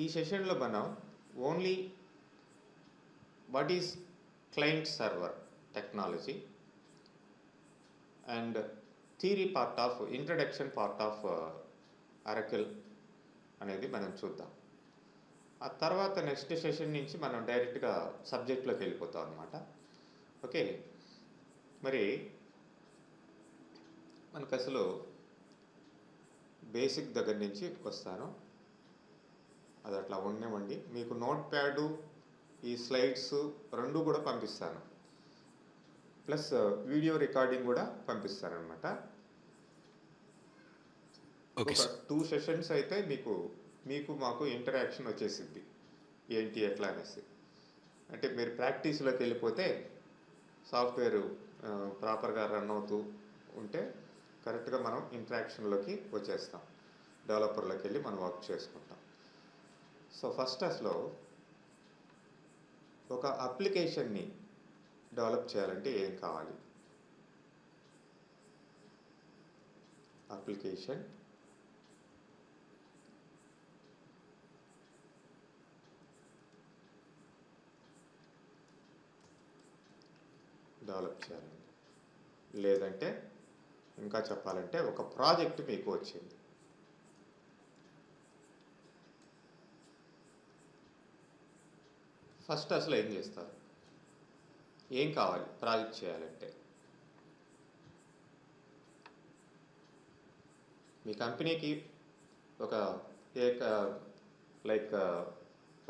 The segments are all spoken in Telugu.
ఈ సెషన్లో మనం only what is client server technology and theory part of introduction part of Oracle అనేది మనం చూద్దాం. ఆ తర్వాత నెక్స్ట్ సెషన్ నుంచి మనం డైరెక్ట్గా సబ్జెక్ట్లోకి వెళ్ళిపోతాం అన్నమాట. ఓకే, మరి మనకు అసలు బేసిక్ దగ్గర నుంచి వస్తాను, అది అట్లా ఉండనివ్వండి. మీకు నోట్ ప్యాడు ఈ స్లైడ్స్ రెండు కూడా పంపిస్తాను, ప్లస్ వీడియో రికార్డింగ్ కూడా పంపిస్తానమాట. ఒక 2 సెషన్స్ అయితే మీకు మాకు ఇంటరాక్షన్ వచ్చేసింది ఏంటి ఎట్లా అనేసి. అంటే మీరు ప్రాక్టీస్లోకి వెళ్ళిపోతే సాఫ్ట్వేర్ ప్రాపర్గా రన్ అవుతూ ఉంటే కరెక్ట్గా మనం ఇంటరాక్షన్లోకి వచ్చేస్తాం, డెవలపర్లోకి వెళ్ళి మనం వర్క్ చేసుకుంటాం. సో ఫస్ట్ అసలు ఒక అప్లికేషన్ని డెవలప్ చేయాలంటే ఏం కావాలి? అప్లికేషన్ డెవలప్ చేయాలండి, లేదంటే ఇంకా చెప్పాలంటే ఒక ప్రాజెక్ట్ మీకు వచ్చింది. ఫస్ట్ అసలు ఏం చేస్తారు? ఏం కావాలి ప్రాజెక్ట్ చేయాలంటే? మీ కంపెనీకి ఒక లైక్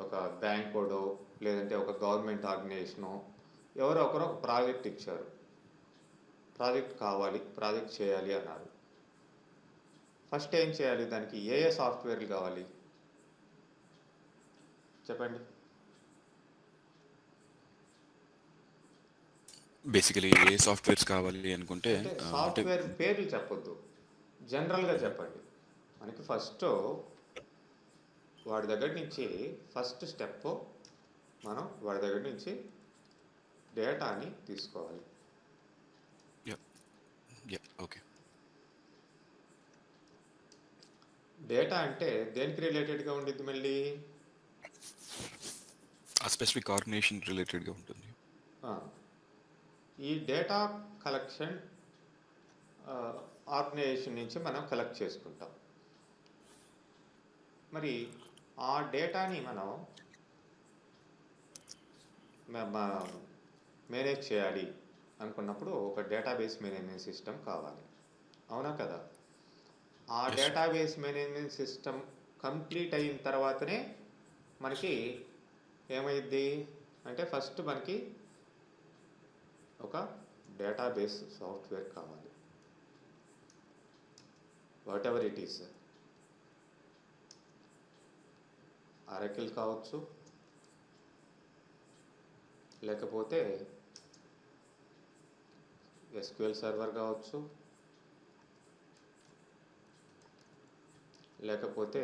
ఒక బ్యాంకోడో లేదంటే ఒక గవర్నమెంట్ ఆర్గనైజేషనో ఎవరో ఒకరు ఒక ప్రాజెక్ట్ ఇచ్చారు, ప్రాజెక్ట్ కావాలి, ప్రాజెక్ట్ చేయాలి అన్నారు. ఫస్ట్ ఏం చేయాలి? దానికి ఏ సాఫ్ట్వేర్లు కావాలి చెప్పండి. బేసికలీ ఏ సాఫ్ట్వేర్స్ కావాలి అనుకుంటే అంటే సాఫ్ట్వేర్ పేర్లు చెప్పొద్దు, జనరల్గా చెప్పండి. మనకి ఫస్ట్ వాడి దగ్గర నుంచి ఫస్ట్ స్టెప్ మనం వాడి దగ్గర నుంచి డేటాని తీసుకోవాలి. ఓకే, డేటా అంటే దేనికి రిలేటెడ్గా ఉండిద్ది? మళ్ళీ ఆ స్పెసిఫిక్ ఆర్గనైజేషన్ రిలేటెడ్గా ఉంటుంది. ఈ డేటా కలెక్షన్ ఆర్గనైజేషన్ నుంచి మనం కలెక్ట్ చేసుకుంటాం. మరి ఆ డేటాని మనం మేనేజ్ చేయాలి అనుకున్నప్పుడు ఒక డేటాబేస్ మేనేజ్మెంట్ సిస్టమ్ కావాలి, అవునా కదా? ఆ డేటాబేస్ మేనేజ్మెంట్ సిస్టమ్ కంప్లీట్ అయిన తర్వాతనే మనకి ఏమైద్ది అంటే ఫస్ట్ మనకి ఒక డేటాబేస్ సాఫ్ట్వేర్ కావాలి, what ever it is. Oracle కావచ్చు, లేకపోతే ఎస్క్యూఎల్ సర్వర్ కావచ్చు, లేకపోతే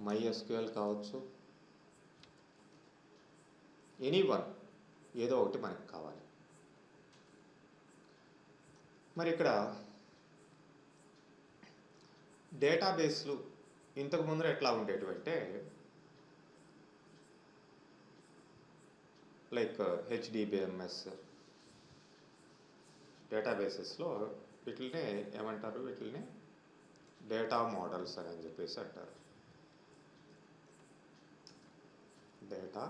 MySQL కావచ్చు, ఎనీవన్ ఏదో ఒకటి మనకు కావాలి. మరి ఇక్కడ డేటాబేస్లు ఇంతకు ముందర ఎట్లా ఉండేటివంటే లైక్ HDBMS డేటాబేసెస్లో వీటినే ఏమంటారు? వీటిని డేటా మోడల్స్ అని చెప్పేసి అంటారు. Data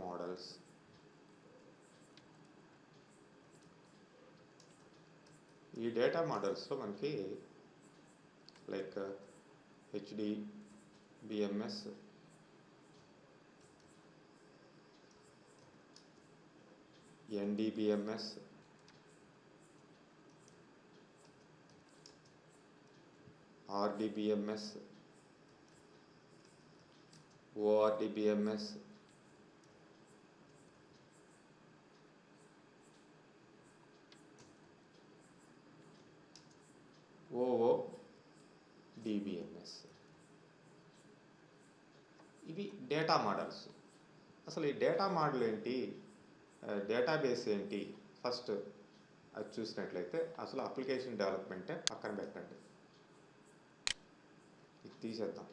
models. ఈ డేటా మోడల్స్లో మనకి like HDBMS, NDBMS, RDBMS, ORDBMS, OODBMS. ఇవి డేటా మోడల్స్. అసలు ఈ డేటా మోడల్ ఏంటి, డేటాబేస్ ఏంటి? ఫస్ట్ అది చూసినట్లయితే అసలు అప్లికేషన్ డెవలప్మెంటే పక్కన పెట్టండి, ఇది తీసేద్దాం.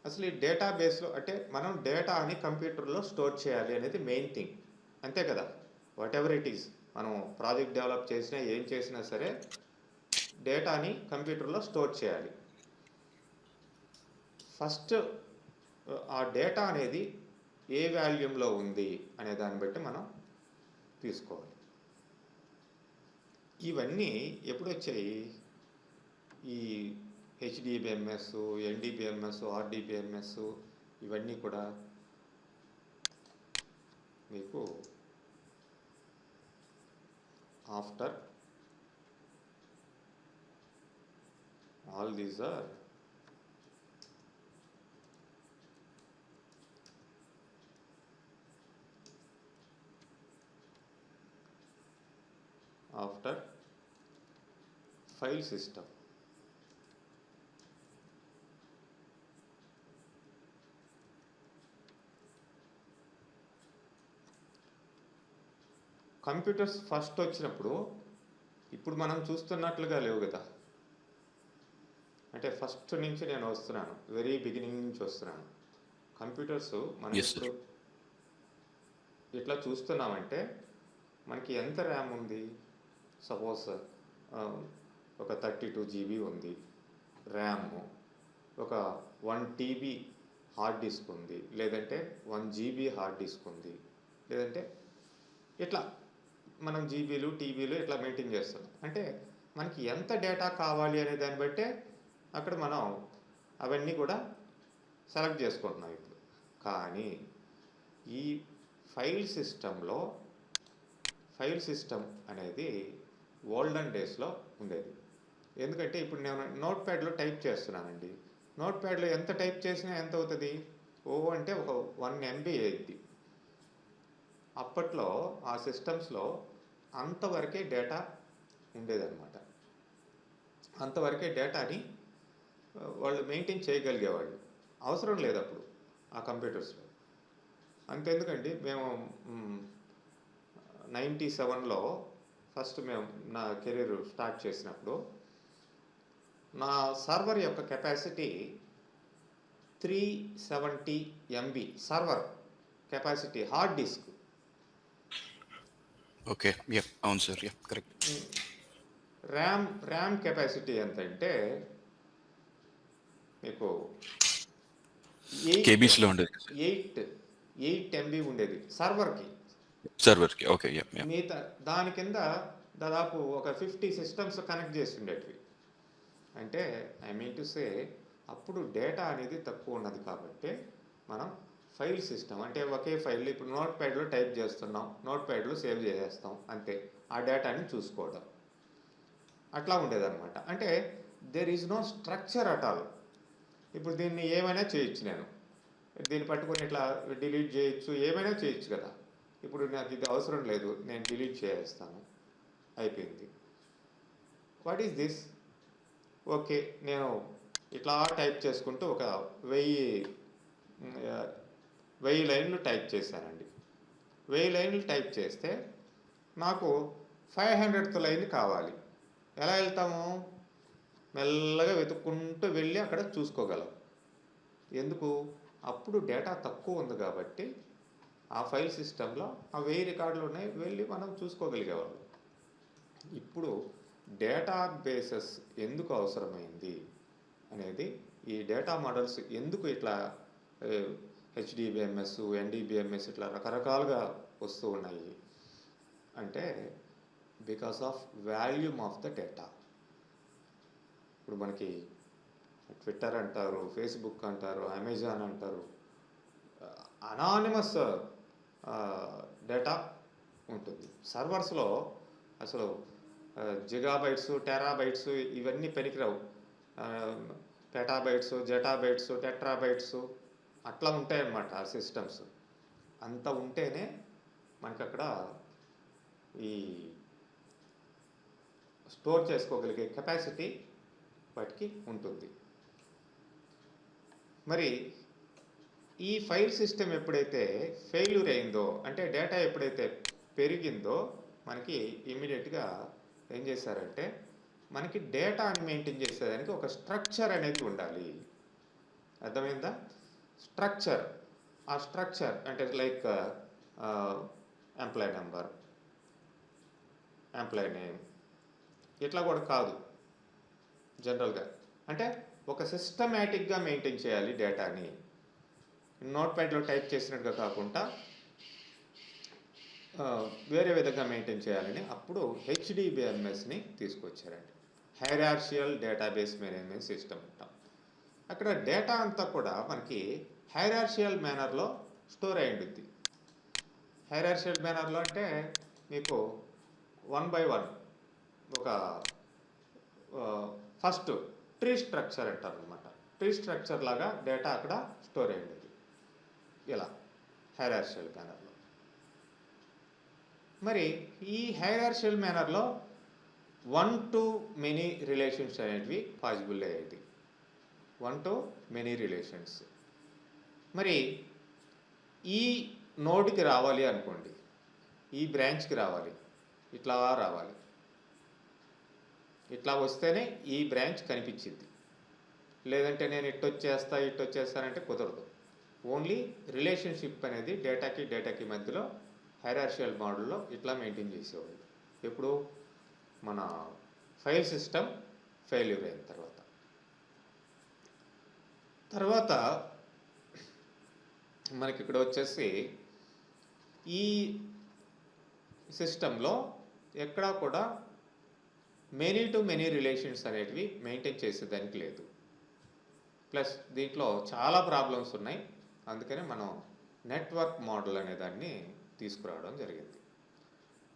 అసలు ఈ డేటాబేస్లో అంటే మనం డేటాని కంప్యూటర్లో స్టోర్ చేయాలి అనేది మెయిన్ థింగ్, అంతే కదా. వాట్ ఎవర్ ఇట్ ఈస్, మనం ప్రాజెక్ట్ డెవలప్ చేసినా ఏం చేసినా సరే డేటాని కంప్యూటర్లో స్టోర్ చేయాలి. ఫస్ట్ ఆ డేటా అనేది ఏ వాల్యూమ్లో ఉంది అనే దాన్ని బట్టి మనం తీసుకోవాలి. ఇవన్నీ ఎప్పుడు వచ్చాయి? ఈ హెచ్డిబిఎంఎస్, ఎన్డిబిఎంఎస్, ఆర్డిబిఎంఎస్ ఇవన్నీ కూడా మీకు after all these are after file system. Computers first వచ్చినప్పుడు ఇప్పుడు మనం చూస్తున్నట్లుగా లేవు కదా. అంటే ఫస్ట్ నుంచి నేను వస్తున్నాను, వెరీ బిగినింగ్ నుంచి వస్తున్నాను. కంప్యూటర్స్ మనం Yes, sir. ఇప్పుడు ఇట్లా చూస్తున్నామంటే మనకి ఎంత ర్యామ్ ఉంది? సపోజ్ ఒక 32 GB ఉంది ర్యామ్, ఒక 1 TB హార్డ్ డిస్క్ ఉంది, లేదంటే 1 GB హార్డ్ డిస్క్ ఉంది, లేదంటే ఇట్లా మనం జీబీలు టీబీలు ఇట్లా మెయింటైన్ చేస్తున్నాం. అంటే మనకి ఎంత డేటా కావాలి అనే దాన్ని బట్టే అక్కడ మనం అవన్నీ కూడా సెలెక్ట్ చేసుకుంటున్నాం ఇప్పుడు. కానీ ఈ ఫైల్ సిస్టమ్ అనేది ఓల్డెన్ డేస్లో ఉండేది. ఎందుకంటే ఇప్పుడు నేను నోట్ ప్యాడ్లో టైప్ చేస్తున్నానండి. నోట్ ప్యాడ్లో ఎంత టైప్ చేసినా ఎంత అవుతుంది? అంటే ఒక 1 MB అయింది. అప్పట్లో ఆ సిస్టమ్స్లో అంతవరకే డేటా ఉండేదన్నమాట. అంతవరకే డేటాని వాళ్ళు మెయింటైన్ చేయగలిగేవాళ్ళు. అవసరం లేదు అప్పుడు ఆ కంప్యూటర్స్లో. అంతెందుకండి, మేము 97లో ఫస్ట్ మేము నా కెరీర్ స్టార్ట్ చేసినప్పుడు నా సర్వర్ యొక్క capacity 370 MB server capacity, hard disk. Okay, yeah అవును sir, yeah correct. RAM capacity ఎంత అంటే మీకు కేబీస్లో ఉండేది 8 MB ఉండేది సర్వర్కి. సర్వర్కి. Okay, yeah yeah. మిగతా దాని కింద దాదాపు ఒక 50 సిస్టమ్స్ కనెక్ట్ చేసి ఉండేటివి. అంటే ఐ మీన్ టు సే అప్పుడు డేటా అనేది తక్కువ ఉన్నది కాబట్టి మనం ఫైల్ సిస్టమ్ అంటే ఒకే ఫైల్ ఇప్పుడు నోట్ ప్యాడ్లో టైప్ చేస్తున్నాం, నోట్ ప్యాడ్లో సేవ్ చేసేస్తాం, అంతే. ఆ డేటాని చూసుకోవడం అట్లా ఉండేదన్నమాట. అంటే there is no structure at all. ఇప్పుడు దీన్ని ఏమైనా చేయొచ్చు, నేను దీన్ని పట్టుకొని ఇట్లా డిలీట్ చేయొచ్చు, ఏమైనా చేయొచ్చు కదా. ఇప్పుడు నాకు ఇది అవసరం లేదు, నేను డిలీట్ చేసేస్తాను, అయిపోయింది. What is this? ఓకే, నేను ఇట్లా టైప్ చేసుకుంటూ ఒక 1000 లైన్లు టైప్ చేశానండి. 1000 లైన్లు టైప్ చేస్తే నాకు 500th లైన్ కావాలి. ఎలా వెళ్తాము? మెల్లగా వెతుక్కుంటూ వెళ్ళి అక్కడ చూసుకోగలం. ఎందుకు? అప్పుడు డేటా తక్కువ ఉంది కాబట్టి ఆ ఫైల్ సిస్టంలో ఆ 1000 రికార్డులు ఉన్నాయి, వెళ్ళి మనం చూసుకోగలిగేవాళ్ళం. ఇప్పుడు డేటా బేసెస్ ఎందుకు అవసరమైంది అనేది, ఈ డేటా మోడల్స్ ఎందుకు ఇట్లా హెచ్డిబిఎంఎస్, ఎన్డిబిఎంఎస్ ఇట్లా రకరకాలుగా వస్తూ ఉన్నాయి అంటే because of volume of the data. ఇప్పుడు మనకి ట్విట్టర్ అంటారు, ఫేస్బుక్ అంటారు, అమెజాన్ అంటారు, అనానిమస్ డేటా ఉంటుంది సర్వర్స్లో. అసలు జిగాబైట్స్, టెరాబైట్స్ ఇవన్నీ పనికిరావు. పెటాబైట్స్, జెటాబైట్స్, టెట్రాబైట్స్ అట్లా ఉంటాయన్నమాట ఆ సిస్టమ్స్. అంత ఉంటేనే మనకి అక్కడ ఈ స్టోర్ చేసుకోగలిగే కెపాసిటీ వాటికి ఉంటుంది. మరి ఈ ఫైల్ సిస్టమ్ ఎప్పుడైతే ఫెయిల్యూర్ అయిందో, అంటే డేటా ఎప్పుడైతే పెరిగిందో, మనకి ఇమీడియట్గా ఏం చేశారంటే మనకి డేటాని మెయింటైన్ చేసేదానికి ఒక స్ట్రక్చర్ అనేది ఉండాలి. అర్థమైందా? స్ట్రక్చర్, ఆ స్ట్రక్చర్ అంటే like employee number, employee name, ఇట్లా కూడా కాదు జనరల్గా. అంటే ఒక సిస్టమేటిక్గా మెయింటైన్ చేయాలి డేటాని, నోట్ ప్యాడ్లో టైప్ చేసినట్టుగా కాకుండా వేరే విధంగా మెయింటైన్ చేయాలని అప్పుడు హెచ్డిబిఎంఎస్ని తీసుకొచ్చారండి. హైరార్షియల్ డేటాబేస్ మేనేజ్మెంట్ సిస్టమ్ అంటాం. అక్కడ డేటా అంతా కూడా మనకి హైరార్షియల్ మేనర్లో స్టోర్ అయి ఉంటుంది. హైరార్షియల్ మేనర్లో అంటే మీకు 1 by 1 ఒక ఫస్ట్ ట్రీ స్ట్రక్చర్ అంటారు అనమాట. ట్రీ స్ట్రక్చర్ లాగా డేటా అక్కడ స్టోర్ అయి ఉంటుంది ఇలా హైరార్షియల్ మేనర్లో. మరి ఈ హైరార్షియల్ మేనర్లో 1 to many రిలేషన్స్ అనేటివి పాసిబుల్ అయ్యేది. 1 to many రిలేషన్స్. మరి ఈ నోడ్కి రావాలి అనుకోండి, ఈ బ్రాంచ్కి రావాలి, ఇట్లా రావాలి, ఇట్లా వస్తేనే ఈ బ్రాంచ్ కనిపించింది. లేదంటే నేను ఇట్టొచ్చేస్తానంటే కుదరదు. ఓన్లీ రిలేషన్షిప్ అనేది డేటాకి మధ్యలో హైరార్షియల్ మోడల్లో ఇట్లా మెయింటైన్ చేసేవాళ్ళు. ఎప్పుడు మన ఫైల్ సిస్టమ్ ఫెయిల్యూర్ అయిన తర్వాత మనకి ఇక్కడ వచ్చేసి ఈ సిస్టంలో ఎక్కడా కూడా మెనీ టు మెనీ రిలేషన్స్ అనేటివి మెయింటైన్ చేసేదానికి లేదు. ప్లస్ దీంట్లో చాలా ప్రాబ్లమ్స్ ఉన్నాయి. అందుకనే మనం నెట్వర్క్ మోడల్ అనే దాన్ని తీసుకురావడం జరిగింది.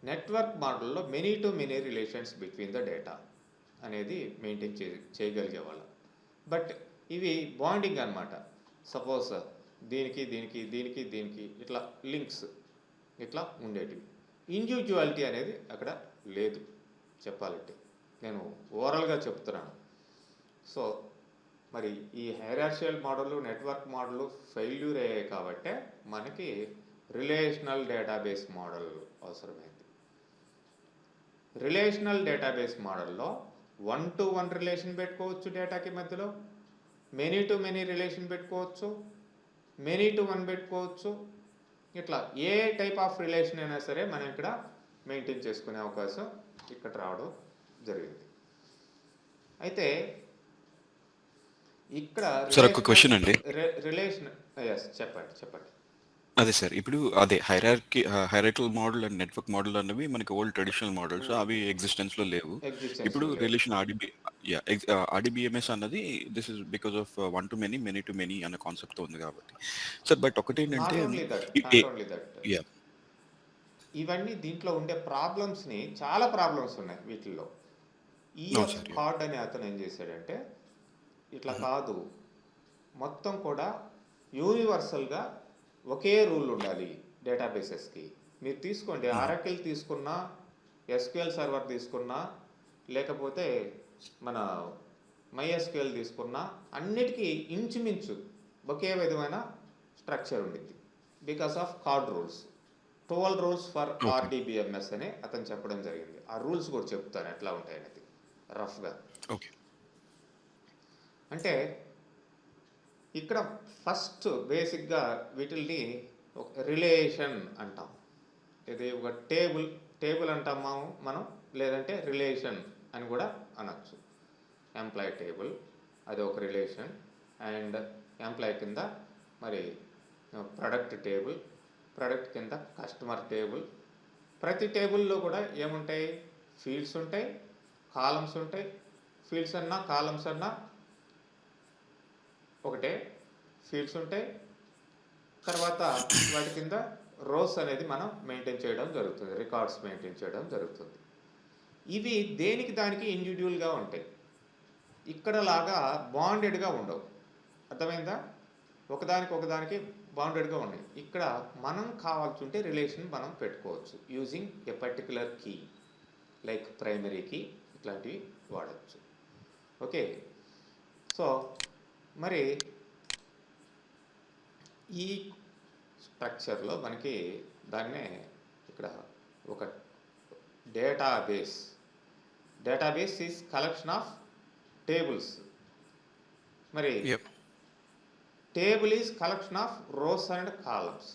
నెట్వర్క్ మోడల్లో many to many relations between the data అనేది మెయింటైన్ చేయగలిగే వాళ్ళం. బట్ ఇవి బాండింగ్ అనమాట. సపోజ్ దీనికి ఇట్లా లింక్స్ ఇట్లా ఉండేటివి. ఇండివిజువాలిటీ అనేది అక్కడ లేదు చెప్పాలంటే. నేను ఓవరాల్గా చెప్తున్నాను. సో మరి ఈ హైరార్షియల్ మోడల్, నెట్వర్క్ మోడల్ ఫెయిల్యూర్ అయ్యాయి కాబట్టే మనకి రిలేషనల్ డేటాబేస్ మోడల్ అవసరమైంది. రిలేషనల్ డేటాబేస్ మోడల్లో 1 to 1 రిలేషన్ పెట్టుకోవచ్చు, డేటాకి మధ్యలో మెనీ టు మెనీ రిలేషన్ పెట్టుకోవచ్చు, మెనీ టు 1 పెట్టుకోవచ్చు. ఇట్లా ఏ టైప్ ఆఫ్ రిలేషన్ అయినా సరే మనం ఇక్కడ మెయింటైన్ చేసుకునే అవకాశం ఇక్కడ రావడం జరిగింది. అయితే ఇక్కడ సార్ ఒక క్వశ్చన్ అండి. రిలేషన్ చెప్పండి. అదే సార్, ఇప్పుడు అదే hierarchical model and network model అనేవి మనకి ఓల్డ్ ట్రెడిషనల్ మోడల్స్, అవి ఎగ్జిస్టెన్స్ లో లేవు. ఇప్పుడు రిలేషన్ ఆర్డిబిఎంఎస్ అన్నది this is because of 1 to many, many to many అనే కాన్సెప్ట్ తో ఉంది కాబట్టి. సార్ బట్ ఒకటి ఏంటంటే ఇవన్నీ దీంట్లో ఉండే ప్రాబ్లమ్స్ని, చాలా ప్రాబ్లమ్స్ ఉన్నాయి వీటిల్లో. ఈఎఫ్ కార్డ్ అనే అతను ఏం చేశాడంటే ఇట్లా కాదు, మొత్తం కూడా యూనివర్సల్గా ఒకే రూల్ ఉండాలి డేటాబేసెస్కి. మీరు తీసుకోండి, ఆరాకిల్ తీసుకున్నా, ఎస్క్యూఎల్ సర్వర్ తీసుకున్నా, లేకపోతే మన MySQL తీసుకున్నా, అన్నిటికీ ఇంచుమించు ఒకే విధమైన స్ట్రక్చర్ ఉండింది because of card rules. 12 rules for RDBMS అని అతను చెప్పడం జరిగింది. ఆ రూల్స్ కూడా చెప్తాను ఎట్లా ఉంటాయనేది రఫ్గా. అంటే ఇక్కడ ఫస్ట్ బేసిక్గా వీటిల్ని ఒక రిలేషన్ అంటాం. ఇది ఒక టేబుల్ అంటాం మనం, లేదంటే రిలేషన్ అని కూడా అనొచ్చు. ఎంప్లాయ్ టేబుల్ అది ఒక రిలేషన్. అండ్ ఎంప్లాయ్ కింద మరి ప్రొడక్ట్ టేబుల్, ప్రొడక్ట్ కింద కస్టమర్ టేబుల్. ప్రతి టేబుల్లో కూడా ఏముంటాయి? ఫీల్డ్స్ ఉంటాయి, కాలమ్స్ ఉంటాయి. ఫీల్డ్స్ అన్నా కాలమ్స్ అన్నా ఒకటే, ఫీల్డ్స్ ఉంటాయి. తర్వాత వాటి కింద రోస్ అనేది మనం మెయింటైన్ చేయడం జరుగుతుంది, రికార్డ్స్ మెయింటైన్ చేయడం జరుగుతుంది. ఇవి దేనికి దానికి ఇండివిజువల్గా ఉంటాయి. ఇక్కడ లాగా బాండెడ్గా ఉండవు. అర్థమైందా? ఒకదానికి బాండెడ్గా ఉన్నాయి. ఇక్కడ మనం కావాల్సి ఉంటే రిలేషన్ మనం పెట్టుకోవచ్చు using a particular key, like primary key, ఇట్లాంటివి వాడచ్చు. ఓకే. సో మరి ఈ స్ట్రక్చర్లో మనకి దాన్నే ఇక్కడ ఒక database is collection of tables. మరి table is collection of rows and columns.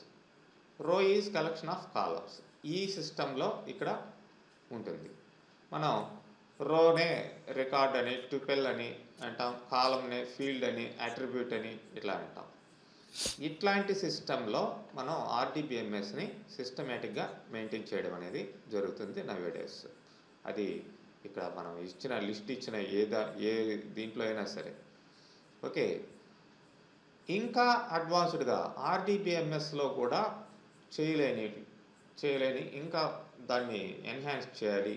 Row is collection of columns. ఈ సిస్టంలో ఇక్కడ ఉంటుంది. మనం రోనే రికార్డ్ అని, ట్యుపెల్ అని అంటాం, కాలంనే ఫీల్డ్ అని, అట్రిబ్యూట్ అని ఇట్లా అంటాం. ఇట్లాంటి సిస్టంలో మనం ఆర్డీబీఎంఎస్ని సిస్టమేటిక్గా మెయింటైన్ చేయడం అనేది జరుగుతుంది నవేడేస్. అది ఇక్కడ మనం ఇచ్చిన లిస్ట్ ఇచ్చిన ఏ దీంట్లో అయినా సరే. ఓకే, ఇంకా అడ్వాన్స్డ్గా ఆర్డీబీఎంఎస్లో కూడా చేయలేని ఇంకా దాన్ని ఎన్హాన్స్ చేయాలి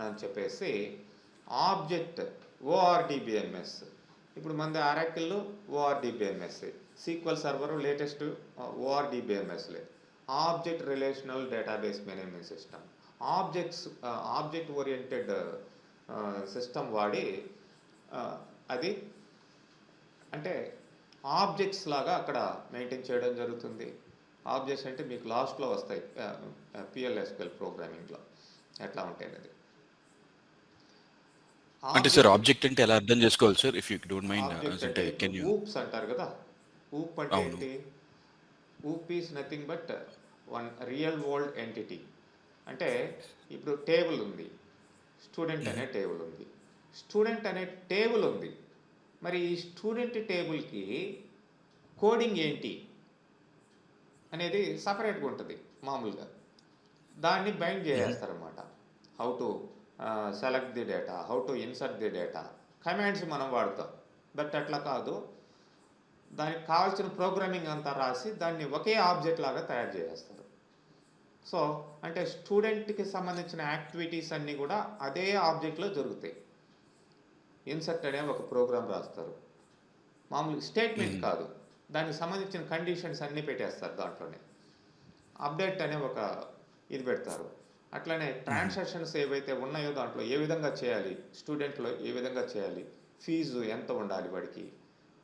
అని చెప్పేసి ఆబ్జెక్ట్ ఓఆర్డీబీఎంఎస్. ఇప్పుడు మనది ఆరాకిల్లో ఓఆర్డీబీఎంఎస్, సీక్వెల్ సర్వర్ లేటెస్ట్ ఓఆర్డీబీఎంఎస్లే. Object relational database management system, object oriented system వాడి అది అంటే ఆబ్జెక్ట్స్ లాగా అక్కడ మెయింటైన్ చేయడం జరుగుతుంది. ఆబ్జెక్ట్స్ అంటే మీకు లాస్ట్లో వస్తాయి పిఎల్ఎస్క్యూఎల్ ప్రోగ్రామింగ్లో ఎట్లా ఉంటాయి అది. అంటే సార్ ఆబ్జెక్ట్ అంటే ఎలా అర్థం చేసుకోవాలి sir, if you don't mind? Object అంటే అంటే కెన్ యూ? ఊప్స్ అంటారు కదా. ఊప్ అంటే అవును. ఏంటి? OOP is nothing but one real world entity. అంటే ఇప్పుడు టేబుల్ ఉంది, స్టూడెంట్ అనే టేబుల్ ఉంది. స్టూడెంట్ అనే టేబుల్ ఉంది. మరి ఈ స్టూడెంట్ టేబుల్కి కోడింగ్ ఏంటి అనేది సపరేట్గా ఉంటుంది మామూలుగా. దాన్ని బైండ్ చేసేస్తారనమాట. How to select the data, how to insert the data, commands మనం వాడతాం. బట్ అట్లా కాదు, దానికి కావాల్సిన ప్రోగ్రామింగ్ అంతా రాసి దాన్ని ఒకే ఆబ్జెక్ట్ లాగా తయారు చేసేస్తారు. సో అంటే స్టూడెంట్కి సంబంధించిన యాక్టివిటీస్ అన్నీ కూడా అదే ఆబ్జెక్ట్లో జరుగుతాయి. ఇన్సర్ట్ అనే ఒక ప్రోగ్రామ్ రాస్తారు, మామూలుగా స్టేట్మెంట్ కాదు, దానికి సంబంధించిన కండిషన్స్ అన్నీ పెట్టేస్తారు దాంట్లోనే. అప్డేట్ అనే ఒక ఇది పెడతారు. అట్లనే ట్రాన్సాక్షన్స్ ఏవైతే ఉన్నాయో దాంట్లో ఏ విధంగా చేయాలి, స్టూడెంట్లో ఏ విధంగా చేయాలి, ఫీజు ఎంత ఉండాలి, వాడికి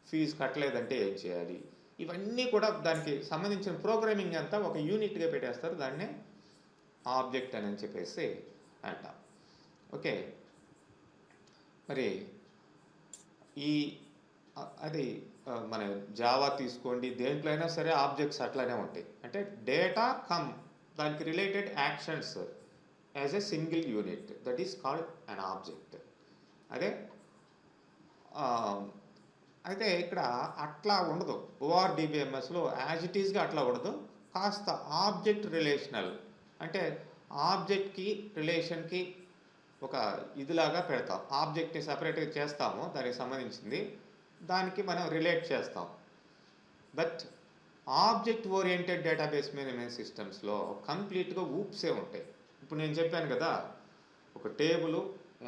ఫీజు కట్టలేదంటే ఏం చేయాలి, ఇవన్నీ కూడా దానికి సంబంధించిన ప్రోగ్రామింగ్ అంతా ఒక యూనిట్గా పెట్టేస్తారు. దాన్నే ఆబ్జెక్ట్ అని చెప్పేసి అంటాం. ఓకే, మరి ఈ అది మన జావా తీసుకోండి, దేంట్లో అయినా సరే ఆబ్జెక్ట్స్ అట్లానే ఉంటాయి. అంటే డేటా కమ్ దానికి related actions as a single unit, that is called an object. అదే అయితే ఇక్కడ అట్లా ఉండదు. ఓఆర్డీబీఎంఎస్లో యాజ్ ఇట్ ఈస్గా అట్లా ఉండదు, కాస్త ఆబ్జెక్ట్ రిలేషనల్. అంటే ఆబ్జెక్ట్కి రిలేషన్కి ఒక ఇదిలాగా పెడతాం. ఆబ్జెక్ట్ని సపరేట్గా చేస్తాము, దానికి సంబంధించింది దానికి మనం రిలేట్ చేస్తాం. But object oriented database management సిస్టమ్స్లో కంప్లీట్గా ఊప్సే ఉంటాయి. ఇప్పుడు నేను చెప్పాను కదా, ఒక టేబుల్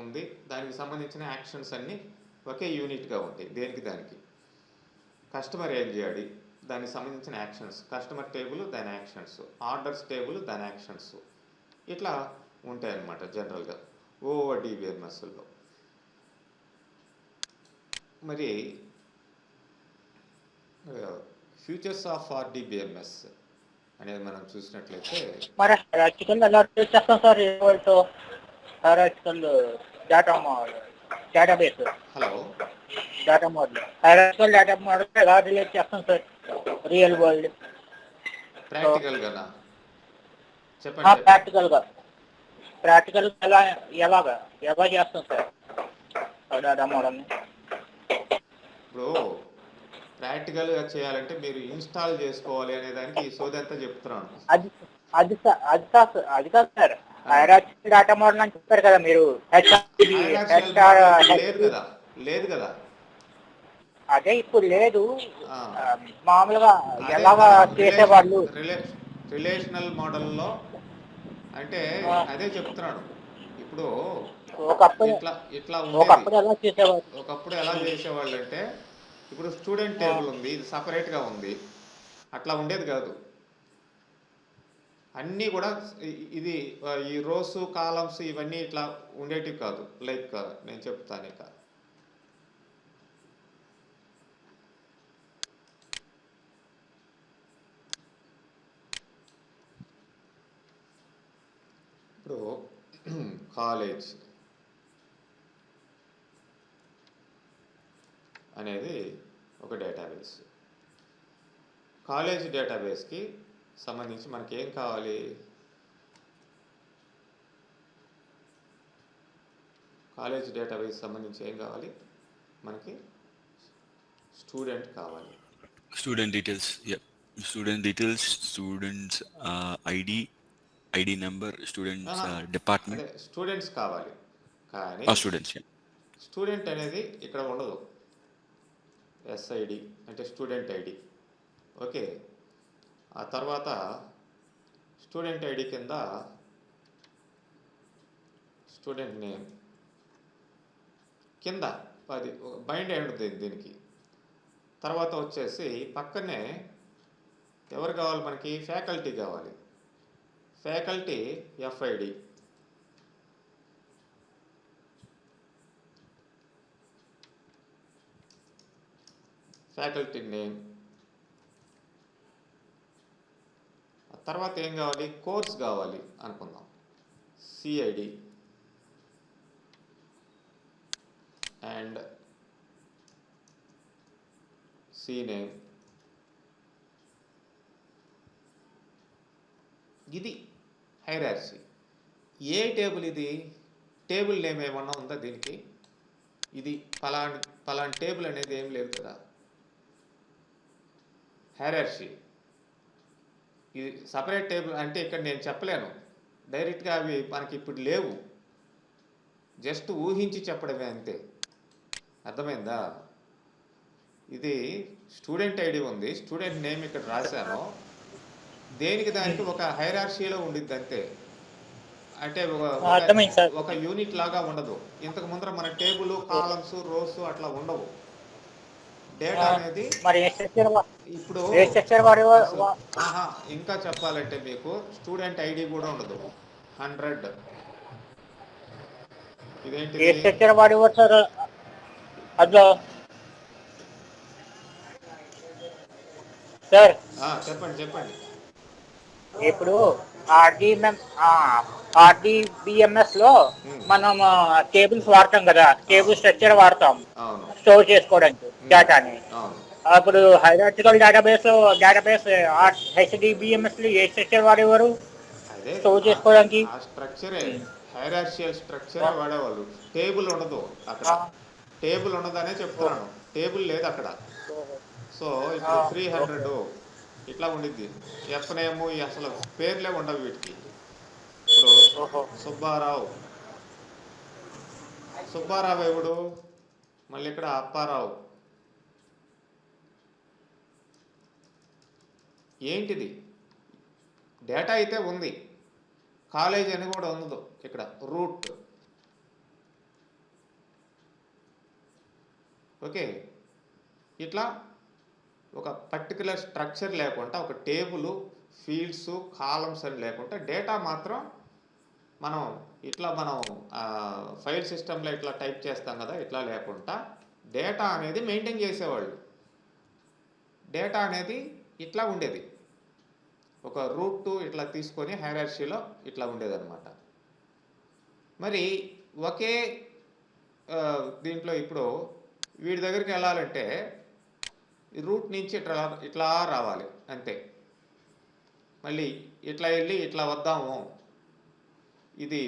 ఉంది, దానికి సంబంధించిన యాక్షన్స్ అన్నీ ఒకే యూనిట్గా ఉంటాయి. దేనికి దానికి కస్టమర్ ఏం చేయాలి, దానికి సంబంధించిన యాక్షన్స్, కస్టమర్ టేబుల్ దాని యాక్షన్స్, ఆర్డర్స్ టేబుల్ దాని యాక్షన్స్, ఇట్లా ఉంటాయి అన్నమాట జనరల్గా ఓఆర్డీబీఎంఎస్లో. మరి ఫ్యూచర్స్ ఆఫ్ ఆర్డీబీఎంఎస్ అనేది మనం చూసినట్లయితే, మరి హైరార్కికల్ ఎలా చేస్తాం sir? Hierarchical database, hello, data model, hierarchical data model ఎలా రిలేట్ చేస్తాం సార్ రియల్ వరల్డ్? ప్రాక్టికల్గానా చెప్పండి. ప్రాక్టికల్ ఎలాగా చేస్తాం సార్ డేటా మోడల్ని? ఇప్పుడు ప్రాక్టికల్గా చేయాలంటే మీరు ఇన్స్టాల్ చేసుకోవాలి అనే దానికి ఈ సోదంతా చెప్తున్నాను. అది కాదు సార్, హైరార్కికల్ డేటా మోడల్ అని చెప్పారు కదా మీరు. లేదు కదా, అదే ఇప్పుడు లేదు, మామూలుగా ఎలాగా చేసేవాళ్ళు రిలేషనల్ మోడల్లో అంటే అదే చెప్తున్నాను. ఇప్పుడు ఇట్లా ఒకప్పుడు ఎలా చేసేవాళ్ళు అంటే, ఇప్పుడు స్టూడెంట్ టేబుల్ ఉంది, ఇది సపరేట్గా ఉంది, అట్లా ఉండేది కాదు. అన్నీ కూడా ఇది ఈ రోస్ కాలమ్స్ ఇవన్నీ ఇట్లా ఉండేటివి కాదు. లైక్ నేను చెప్తాను ఇక, ఇప్పుడు కాలేజ్ అనేది ఒక డేటాబేస్, కాలేజ్ డేటాబేస్కి సంబంధించి మనకి ఏం కావాలి? కాలేజ్ డేటాబేస్ సంబంధించి ఏం కావాలి మనకి? స్టూడెంట్ కావాలి. Student details, students ID number, students ఆహా, అదే డిపార్ట్మెంట్, స్టూడెంట్స్ కావాలి. కానీ స్టూడెంట్స్. స్టూడెంట్ అనేది ఇక్కడ ఉండదు. ఎస్ఐడి అంటే స్టూడెంట్ ఐడి. ఓకే, ఆ తర్వాత స్టూడెంట్ ఐడి కింద స్టూడెంట్ నేమ్ కింద అది బైండ్ అయి ఉంటుంది దీనికి. తర్వాత వచ్చేసి పక్కనే ఎవరు కావాలి మనకి? ఫ్యాకల్టీ కావాలి. Faculty FID, faculty name. తర్వాత ఏం కావాలి? కోర్స్ కావాలి అనుకుందాం. CID and C name. ఇది హైరార్సీ. ఏ టేబుల్ ఇది? టేబుల్ నేమ్ ఏమన్నా ఉందా దీనికి? ఇది పలాని టేబుల్ అనేది ఏం లేదు కదా. హైరార్సీ ఇది సపరేట్ టేబుల్ అంటే ఇక్కడ నేను చెప్పలేను డైరెక్ట్గా, అవి మనకి ఇప్పుడు లేవు. జస్ట్ ఊహించి చెప్పడమే అంతే. అర్థమైందా? ఇది స్టూడెంట్ ఐడి ఉంది, స్టూడెంట్ నేమ్ ఇక్కడ రాశాను. దేనికి దానికి ఒక హైరార్షీలో ఉండిద్ది అంతే. అంటే ఒక యూనిట్ లాగా ఉండదు. ఇంతకు ముందర మన టేబుల్, కాలమ్స్, రోస్ అట్లా ఉండవు. డేటా అనేది ఇప్పుడు ఇంకా చెప్పాలంటే మీకు స్టూడెంట్ ఐడి కూడా ఉండదు. 100 ఇదేంటిది? చెప్పండి. ఇప్పుడు ఆర్డిబిఎంఎస్ లో మనం టేబుల్స్ వాడతాం కదా, టేబుల్ స్ట్రక్చర్ వాడతాం స్టోర్ చేసుకోవడానికి డేటాని. అప్పుడు హైరార్చికల్ డేటాబేస్ హెచ్డిబిఎంఎస్ లో ఏ స్ట్రక్చర్ వాడేవారు స్టోర్ చేసుకోవడానికి? స్ట్రక్చరే హైరార్షియల్ స్ట్రక్చర్ వాడేవాళ్ళు. టేబుల్ ఉండదు అక్కడ. టేబుల్ ఉండదనే చెప్తున్నాను. టేబుల్ లేదు అక్కడ. సో ఇప్పుడు 300 ఇట్లా ఉండిద్ది. ఎఫ్ నేము అసలు పేర్లే ఉండవు వీటికి. ఇప్పుడు సుబ్బారావు ఎవడు? మళ్ళీ ఇక్కడ అప్పారావు. ఏంటిది? డేటా అయితే ఉంది, కాలేజ్ అని కూడా ఉండదు ఇక్కడ. రూట్. ఓకే, ఇట్లా ఒక పర్టికులర్ స్ట్రక్చర్ లేకుండా, ఒక టేబుల్, ఫీల్డ్స్, కాలమ్స్ అని లేకుండా డేటా మాత్రం మనం ఫైల్ సిస్టంలో ఇట్లా టైప్ చేస్తాం కదా, ఇట్లా లేకుండా డేటా అనేది మెయింటైన్ చేసేవాళ్ళు. డేటా అనేది ఇట్లా ఉండేది. ఒక రూట్ ఇట్లా తీసుకొని హైరార్షీలో ఇట్లా ఉండేదన్నమాట. మరి ఒకే దీంట్లో ఇప్పుడు వీడి దగ్గరికి వెళ్ళాలంటే రూట్ నుంచి ఇట్లా రావాలి అంతే. మళ్ళీ ఇట్లా వెళ్ళి ఇట్లా వద్దాము. ఇది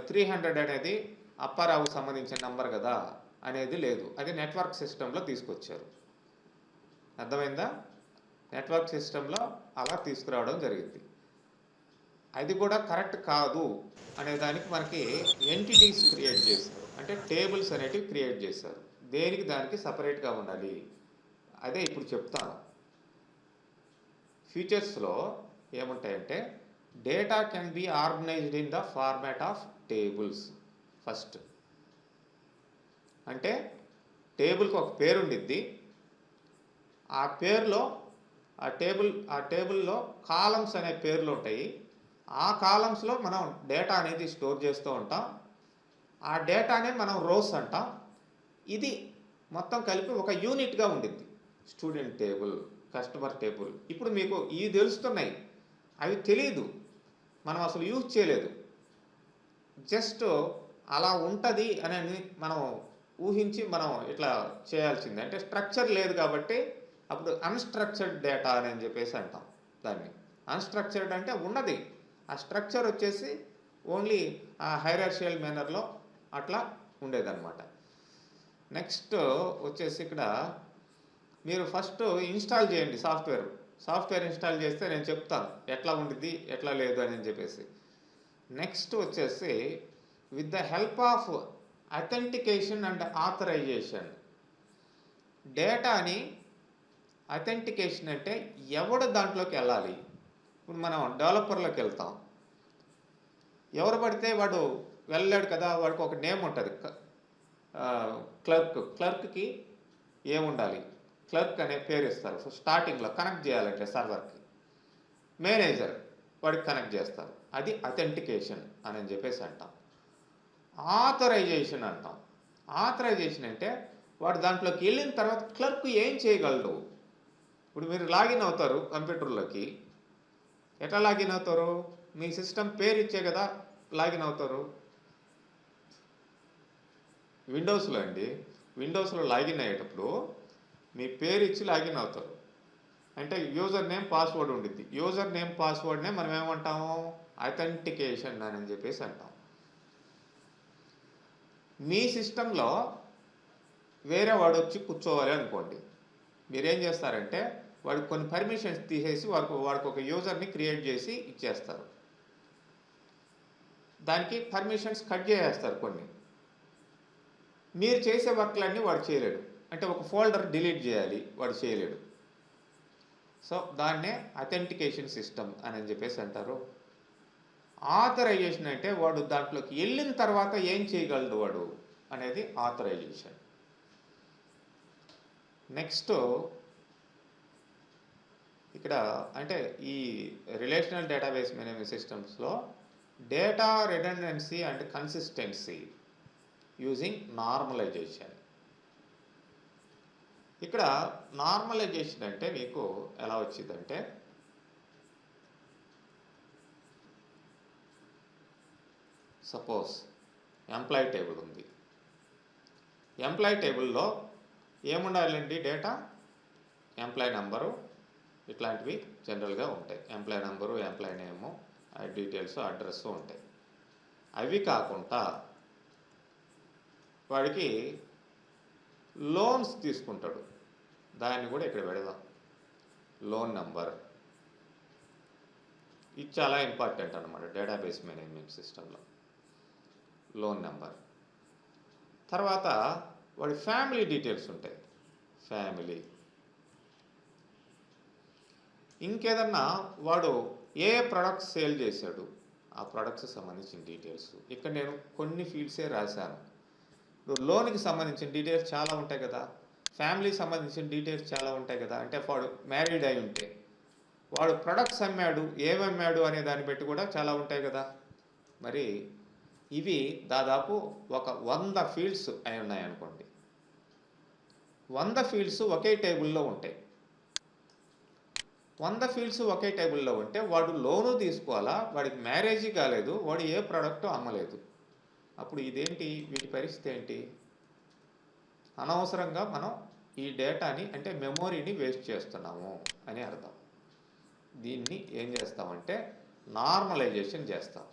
300 అనేది అప్పారావుకు సంబంధించిన నంబర్ కదా అనేది లేదు. అది నెట్వర్క్ సిస్టంలో తీసుకొచ్చారు. అర్థమైందా? నెట్వర్క్ సిస్టంలో అలా తీసుకురావడం జరిగింది. అది కూడా కరెక్ట్ కాదు అనే దానికి మనకి ఎంటిటీస్ క్రియేట్ చేశారు. అంటే టేబుల్స్ అనేటివి క్రియేట్ చేశారు. దేనికి దానికి సపరేట్గా ఉండాలి. అదే ఇప్పుడు చెప్తాను. ఫ్యూచర్స్లో ఏముంటాయంటే data can be organized in the format of tables. First అంటే టేబుల్కి ఒక పేరు ఉండిద్ది. ఆ పేరులో ఆ టేబుల్లో కాలమ్స్ అనే పేర్లు ఉంటాయి. ఆ కాలమ్స్లో మనం డేటా అనేది స్టోర్ చేస్తూ ఉంటాం. ఆ డేటానే మనం రోస్ అంటాం. ఇది మొత్తం కలిపి ఒక యూనిట్గా ఉండిద్ది. Student table, customer table. ఇప్పుడు మీకు ఇవి తెలుస్తున్నాయి, అవి తెలియదు, మనం అసలు యూజ్ చేయలేదు. జస్ట్ అలా ఉంటుంది అని మనం ఊహించి మనం ఇట్లా చేయాల్సిందే. అంటే స్ట్రక్చర్ లేదు కాబట్టి అప్పుడు అన్‌స్ట్రక్చర్డ్ డేటా అని చెప్పేసి అంటాం దాన్ని. అన్‌స్ట్రక్చర్డ్ అంటే ఉన్నది. ఆ స్ట్రక్చర్ వచ్చేసి ఓన్లీ ఆ హైరార్షియల్ మేనర్‌లో అట్లా ఉండేదన్నమాట. నెక్స్ట్ వచ్చేసి ఇక్కడ మీరు ఫస్ట్ ఇన్‌స్టాల్ చేయండి సాఫ్ట్‌వేర్. సాఫ్ట్‌వేర్ ఇన్‌స్టాల్ చేస్తే నేను చెప్తాను ఎట్లా ఉండిద్ది, ఎట్లా లేదు అని చెప్పేసి. నెక్స్ట్ వచ్చేసి with the help of authentication and authorisation. డేటాని అథెంటికేషన్ అంటే ఎవడు దాంట్లోకి వెళ్ళాలి. ఇప్పుడు మనం డెవలపర్లోకి వెళ్తాం. ఎవరు పడితే వాడు వెళ్ళలేడు కదా, వాడికి ఒక నేమ్ ఉంటుంది. క్లర్క్కి ఏముండాలి, క్లర్క్ అనే పేరు ఇస్తారు. సో స్టార్టింగ్లో కనెక్ట్ చేయాలంటే సర్వర్కి మేనేజర్ వాడికి కనెక్ట్ చేస్తారు. అది అథెంటికేషన్ అని చెప్పేసి అంటాం. ఆథరైజేషన్ అంటాం. ఆథరైజేషన్ అంటే వాడు దాంట్లోకి వెళ్ళిన తర్వాత క్లర్క్ ఏం చేయగలడు. ఇప్పుడు మీరు లాగిన్ అవుతారు కంప్యూటర్లోకి. ఎట్లా లాగిన్ అవుతారు? మీ సిస్టమ్ పేరు ఇచ్చే కదా లాగిన్ అవుతారు. విండోస్లో అండి, విండోస్లో లాగిన్ అయ్యేటప్పుడు మీ పేరు ఇచ్చి లాగిన్ అవుతారు. అంటే యూజర్ నేమ్ పాస్వర్డ్ ఉండిద్ది. యూజర్ నేమ్ పాస్వర్డ్నే మనం ఏమంటాము, అథెంటికేషన్ అని చెప్పేసి అంటాం. మీ సిస్టంలో వేరే వాడు వచ్చి కూర్చోవాలి అనుకోండి. మీరేం చేస్తారంటే వాడికి కొన్ని పర్మిషన్స్ తీసేసి వాడికి ఒక యూజర్ని క్రియేట్ చేసి ఇచ్చేస్తారు. దానికి పర్మిషన్స్ కట్ చేసేస్తారు కొన్ని. మీరు చేసే వర్క్లన్నీ వాడు చేయలేడు. అంటే ఒక ఫోల్డర్ డిలీట్ చేయాలి, వాడు చేయలేడు. సో దాన్నే అథెంటికేషన్ సిస్టమ్ అని చెప్పేసి అంటారు. ఆథరైజేషన్ అంటే వాడు దాంట్లోకి వెళ్ళిన తర్వాత ఏం చేయగలడు వాడు అనేది ఆథరైజేషన్. నెక్స్ట్ ఇక్కడ అంటే ఈ రిలేషనల్ డేటాబేస్ మేనేజ్మెంట్ సిస్టమ్స్లో data redundancy and consistency using normalisation. ఇక్కడ నార్మలైజేషన్ అంటే మీకు ఎలా వచ్చిందంటే సపోజ్ ఎంప్లాయీ టేబుల్ ఉంది. ఎంప్లాయీ టేబుల్లో ఏముండాలండి డేటా, ఎంప్లాయీ నంబరు ఇట్లాంటివి జనరల్గా ఉంటాయి. Employee number, employee name, details, address ఉంటాయి. అవి కాకుండా వాడికి లోన్స్ తీసుకుంటాడు, దాన్ని కూడా ఇక్కడ పెడదాం. లోన్ నంబర్ ఇది చాలా ఇంపార్టెంట్ అన్నమాట డేటాబేస్ మేనేజ్మెంట్ సిస్టంలో. లోన్ నెంబర్ తర్వాత వాడి ఫ్యామిలీ డీటెయిల్స్ ఉంటాయి. ఫ్యామిలీ, ఇంకేదన్నా వాడు ఏ ప్రొడక్ట్స్ సేల్ చేశాడు ఆ ప్రొడక్ట్స్ సంబంధించిన డీటెయిల్స్. ఇక్కడ నేను కొన్ని ఫీల్డ్సే రాశాను. ఇప్పుడు లోన్కి సంబంధించిన డీటెయిల్స్ చాలా ఉంటాయి కదా, ఫ్యామిలీకి సంబంధించిన డీటెయిల్స్ చాలా ఉంటాయి కదా. అంటే వాడు మ్యారీడ్ అయి ఉంటే వాడు ప్రొడక్ట్స్ అమ్మాడు, ఏమమ్మాడు అనే దాన్ని బట్టి కూడా చాలా ఉంటాయి కదా. మరి ఇవి దాదాపు ఒక 100 ఫీల్డ్స్ అయి ఉన్నాయనుకోండి. 100 ఫీల్డ్స్ ఒకే టేబుల్లో ఉంటాయి. 100 ఫీల్డ్స్ ఒకే టేబుల్లో ఉంటే వాడు లోను తీసుకోవాలా, వాడికి మ్యారేజీ కాలేదు, వాడు ఏ ప్రోడక్ట్ అమ్మలేదు. అప్పుడు ఇదేంటి, వీటి పరిస్థితి ఏంటి? అనవసరంగా మనం ఈ డేటాని అంటే మెమొరీని వేస్ట్ చేస్తున్నాము అని అర్థం. దీన్ని ఏం చేస్తామంటే నార్మలైజేషన్ చేస్తాం.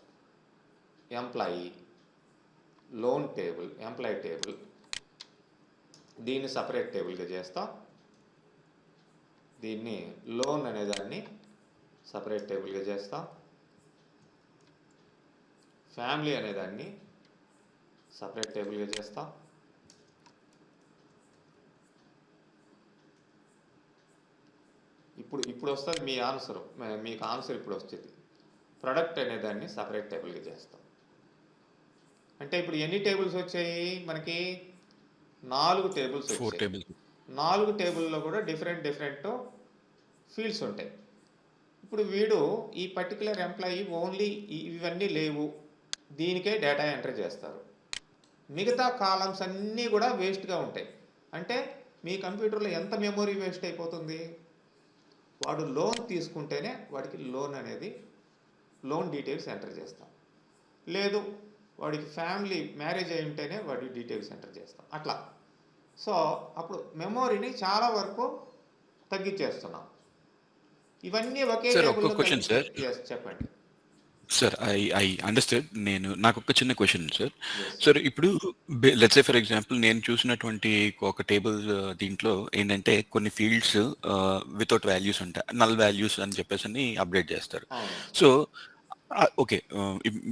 Employee, loan table, employee table, దీన్ని సపరేట్ టేబుల్గా చేస్తాం. దీన్ని లోన్ అనేదాన్ని సపరేట్ టేబుల్గా చేస్తాం. ఫ్యామిలీ అనేదాన్ని సపరేట్ టేబుల్గా చేస్తాం. ఇప్పుడు వస్తుంది మీ ఆన్సర్, మీకు ఆన్సర్ ఇప్పుడు వస్తుంది. ప్రొడక్ట్ అనేదాన్ని సపరేట్ టేబుల్గా చేస్తాం. అంటే ఇప్పుడు ఎన్ని టేబుల్స్ వచ్చాయి మనకి? 4 టేబుల్స్ వచ్చాయి. 4 టేబుల్లో కూడా డిఫరెంట్ ఫీల్డ్స్ ఉంటాయి. ఇప్పుడు వీడు ఈ పర్టికులర్ ఎంప్లాయీ ఓన్లీ ఇవన్నీ లేవు, దీనికే డేటా ఎంటర్ చేస్తారు. మిగతా కాలమ్స్ అన్నీ కూడా వేస్ట్గా ఉంటాయి. అంటే మీ కంప్యూటర్లో ఎంత మెమొరీ వేస్ట్ అయిపోతుంది? వాడు లోన్ తీసుకుంటేనే వాడికి లోన్ అనేది లోన్ డీటెయిల్స్ ఎంటర్ చేస్తాం. లేదు వాడికి ఫ్యామిలీ మ్యారేజ్ అయి ఉంటేనే వాడి డీటెయిల్స్ ఎంటర్ చేస్తాం. అట్లా. సో అప్పుడు మెమొరీని చాలా వరకు తగ్గించేస్తున్నాం. ఇవన్నీ ఒకే సార్ ఒక్క టేబుల్లో క్వశ్చన్ కలిపి సార్. చెప్పండి. Sir I understand. నాకు ఒక చిన్న క్వశ్చన్ సార్. ఎస్. సార్ ఇప్పుడు లెట్స్ సే ఫర్ ఎగ్జాంపుల్ నేను చూసినటువంటి ఒక టేబుల్ దీంట్లో ఏంటంటే కొన్ని ఫీల్డ్స్ వితౌట్ వాల్యూస్ ఉంటాయి. నల్ వాల్యూస్ అని చెప్పేసి అప్డేట్ చేస్తారు. అవును. సో ఓకే,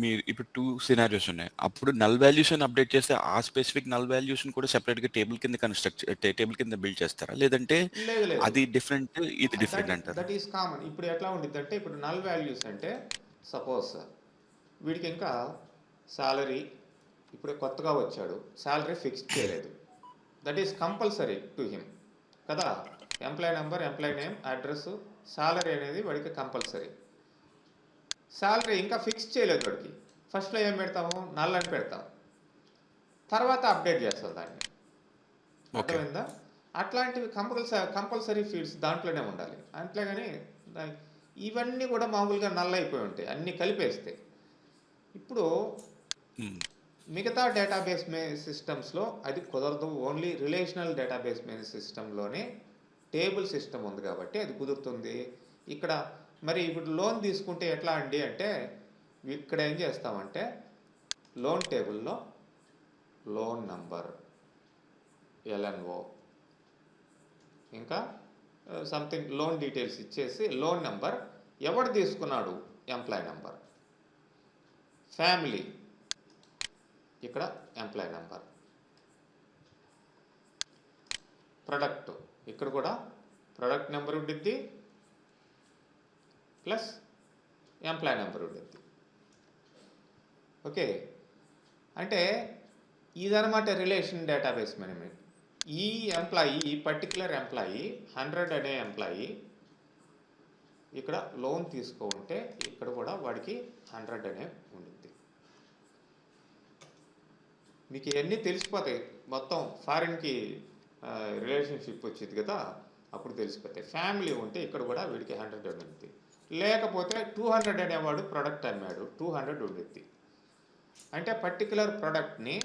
మీరు ఇప్పుడు 2 సినారియోస్ ఉన్నాయి. అప్పుడు నల్ వాల్యూస్ అని అప్డేట్ చేస్తే ఆ స్పెసిఫిక్ నల్ వాల్యూస్ కూడా సెపరేట్ గా టేబుల్ కింద బిల్డ్ చేస్తారా, లేదంటే లేదు లేదు, అది డిఫరెంట్ ఇది దట్ డిఫరెంట్ అంటారా? That is common. ఇప్పుడు ఎట్లా ఉండిద్దంటే, ఇప్పుడు నల్ వాల్యూస్ అంటే సపోజ్ వీడికి ఇంకా శాలరీ ఇప్పుడు కొత్తగా వచ్చాడు, శాలరీ ఫిక్స్ చేయలేదు. That is compulsory to him కదా. Employee number, employee name, address, salary అనేది వాడికి కంపల్సరీ. శాలరీ ఇంకా ఫిక్స్ చేయలేదు వాడికి. ఫస్ట్లో ఏం పెడతాము, నల్ అని పెడతాం, తర్వాత అప్డేట్ చేస్తాం దాన్ని. ఓకే. అర్థమైందా? అట్లాంటివి కంపల్సరీ ఫీల్డ్స్ దాంట్లోనే ఉండాలి. అంతేగాని ఇవన్నీ కూడా మామూలుగా నల్ అయిపోయి ఉంటాయి అన్నీ కలిపేస్తే. ఇప్పుడు మిగతా డేటాబేస్ సిస్టమ్స్లో అది కుదరదు. ఓన్లీ రిలేషనల్ డేటాబేస్ సిస్టంలోనే టేబుల్ సిస్టమ్ ఉంది కాబట్టి అది కుదురుతుంది. ఇక్కడ మరి ఇప్పుడు లోన్ తీసుకుంటే ఎట్లా అండి అంటే, ఇక్కడ ఏం చేస్తామంటే లోన్ టేబుల్లో లోన్ నంబర్, ఎల్ఎన్ఓ, ఇంకా సంథింగ్ లోన్ డీటెయిల్స్ ఇచ్చేసి లోన్ నెంబర్, ఎవడు తీసుకున్నాడు ఎంప్లాయ్ నెంబర్, ఫ్యామిలీ ఇక్కడ ఎంప్లాయ్ నెంబర్, ప్రొడక్ట్ ఇక్కడ కూడా ప్రొడక్ట్ నెంబర్ ఉండిద్ది ప్లస్ ఎంప్లాయ్ నెంబర్ ఉండిద్ది. ఓకే, అంటే ఇదనమాట రిలేషన్ డేటాబేస్ మేనేజ్మెంట్. ఈ ఎంప్లాయీ, ఈ పర్టికులర్ ఎంప్లాయీ 100 అనే ఎంప్లాయీ ఇక్కడ లోన్ తీసుకుంటే ఇక్కడ కూడా వాడికి 100 అనే ఉండిద్ది. మీకు ఇవన్నీ తెలిసిపోతాయి. మొత్తం ఫారిన్కి రిలేషన్షిప్ వచ్చింది కదా, అప్పుడు తెలిసిపోతాయి. ఫ్యామిలీ ఉంటే ఇక్కడ కూడా వీడికి 100 ఉండిద్ది. లేకపోతే 200 అనేవాడు ప్రొడక్ట్ అమ్మాడు, 200 ఉండిద్ది. అంటే పర్టికులర్ ప్రొడక్ట్ని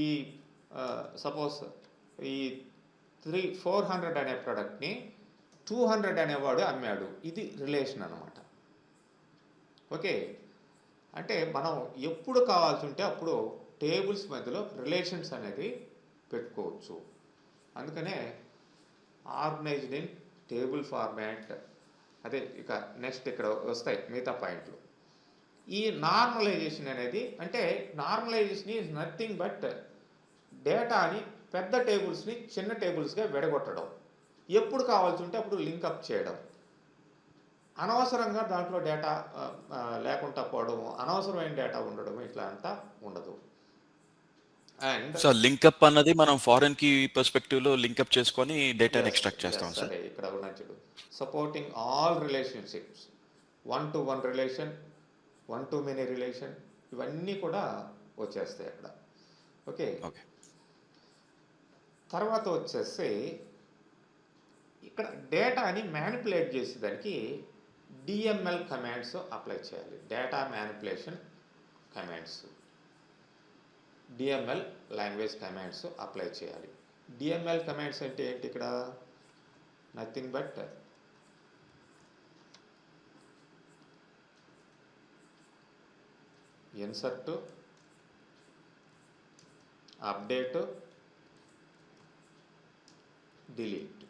ఈ సపోజ్ ఈ 400 అనే ప్రోడక్ట్ని 200 అనేవాడు అమ్మాడు. ఇది రిలేషన్ అనమాట. ఓకే, అంటే మనం ఎప్పుడు కావాల్సి ఉంటే అప్పుడు టేబుల్స్ మధ్యలో రిలేషన్స్ అనేది పెట్టుకోవచ్చు. అందుకనే ఆర్గనైజ్డ్ ఇన్ టేబుల్ ఫార్మాట్. అదే ఇక నెక్స్ట్ ఇక్కడ వస్తాయి మిగతా పాయింట్లు. ఈ నార్మలైజేషన్ అనేది, అంటే నార్మలైజేషన్ ఈజ్ నథింగ్ బట్ డేటాని పెద్ద టేబుల్స్ని చిన్న టేబుల్స్గా విడగొట్టడం, ఎప్పుడు కావాల్సి ఉంటే అప్పుడు లింకప్ చేయడం, అనవసరంగా దాంట్లో డేటా లేకుండా పోవడము, అనవసరమైన డేటా ఉండడం, ఇట్లా అంతా ఉండదు. అండ్ సో లింకప్ అన్నది మనం ఫారెన్ కి పర్స్పెక్టివ్ లో లింకప్ చేసుకొని డేటాని ఎక్స్ట్రాక్ట్ చేస్తాం సార్. సరే, ఇక్కడ ఉన్నప్పుడు supporting all relationships, 1-to-1 relation, 1-to-many relation, ఇవన్నీ కూడా వచ్చేస్తాయి అక్కడ. Okay, okay. తర్వాత వచ్చేసి ఇక్కడ డేటాని మ్యానిపులేట్ చేసేదానికి డిఎంఎల్ కమాండ్స్ అప్లై చేయాలి. Data manipulation commands, DML language commands apply చేయాలి. డిఎంఎల్ కమాండ్స్ అంటే ఏంటి? ఇక్కడ nothing but insert, update, delete.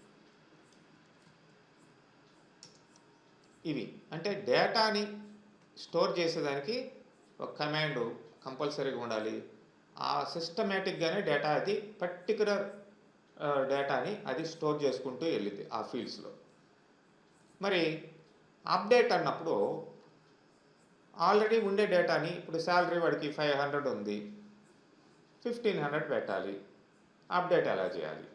ఇవి అంటే డేటాని స్టోర్ చేసేదానికి ఒక కమాండ్ కంపల్సరీగా ఉండాలి. ఆ సిస్టమేటిక్గానే డేటా అది పర్టికులర్ డేటాని అది స్టోర్ చేసుకుంటూ వెళ్ళింది ఆ ఫీల్డ్స్లో. మరి అప్డేట్ అన్నప్పుడు ఆల్రెడీ ఉండే డేటాని, ఇప్పుడు శాలరీ వాడికి 500 ఉంది, 1500 పెట్టాలి. అప్డేట్ ఎలా చేయాలి,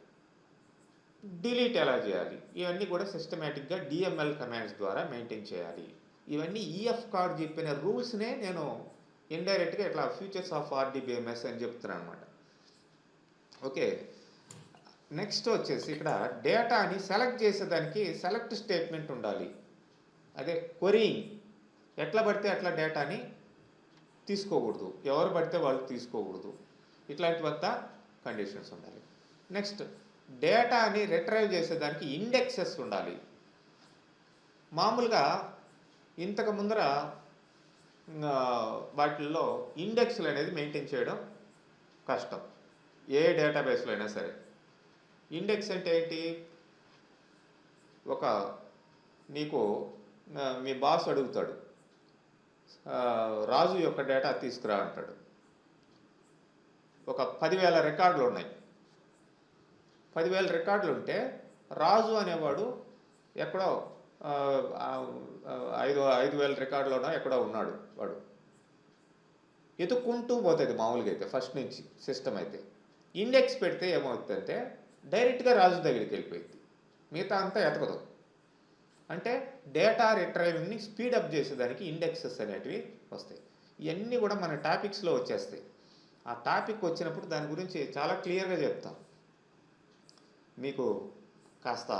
డిలీట్ ఎలా చేయాలి, ఇవన్నీ కూడా సిస్టమేటిక్గా డిఎంఎల్ కమాండ్స్ ద్వారా మెయింటైన్ చేయాలి. ఇవన్నీ ఈఎఫ్ కార్డ్ చెప్పిన రూల్స్నే నేను ఇండైరెక్ట్గా ఇట్లా ఫ్యూచర్స్ ఆఫ్ ఆర్డీబీఎంఎస్ అని చెప్తున్నాను అనమాట. ఓకే, నెక్స్ట్ వచ్చేసి ఇక్కడ డేటాని సెలెక్ట్ చేసేదానికి సెలెక్ట్ స్టేట్మెంట్ ఉండాలి. అదే క్వరీయింగ్, ఎట్లా పడితే అట్లా డేటాని తీసుకోకూడదు, ఎవరు పడితే వాళ్ళు తీసుకోకూడదు, ఇట్లాంటివంతా కండిషన్స్ ఉండాలి. నెక్స్ట్ డేటాని రిట్రైవ్ చేసేదానికి ఇండెక్సెస్ ఉండాలి. మామూలుగా ఇంతకు ముందర వాటిల్లో ఇండెక్స్లు అనేది మెయింటైన్ చేయడం కష్టం, ఏ డేటాబేస్లో అయినా సరే. ఇండెక్స్ అంటే ఏంటి? ఒక నీకు మీ బాస్ అడుగుతాడు, రాజు యొక్క డేటా తీసుకురా అంటాడు. ఒక 10,000 రికార్డులు ఉన్నాయి. 10,000 రికార్డులు ఉంటే రాజు అనేవాడు ఎక్కడో 5,000 రికార్డులోనో ఎక్కడో ఉన్నాడు. వాడు ఎత్తుక్కుంటూ పోతుంది మామూలుగా అయితే, ఫస్ట్ నుంచి సిస్టమ్ అయితే. ఇండెక్స్ పెడితే ఏమవుతుందంటే డైరెక్ట్గా రాజు దగ్గరికి వెళ్ళిపోయింది, మిగతా అంతా ఎతకదు. అంటే డేటా రిట్రైవింగ్ని స్పీడప్ చేసేదానికి ఇండెక్సెస్ అనేటివి వస్తాయి. ఇవన్నీ కూడా మన టాపిక్స్లో వచ్చేస్తాయి. ఆ టాపిక్ వచ్చినప్పుడు దాని గురించి చాలా క్లియర్గా చెప్తాం. మీకు కాస్త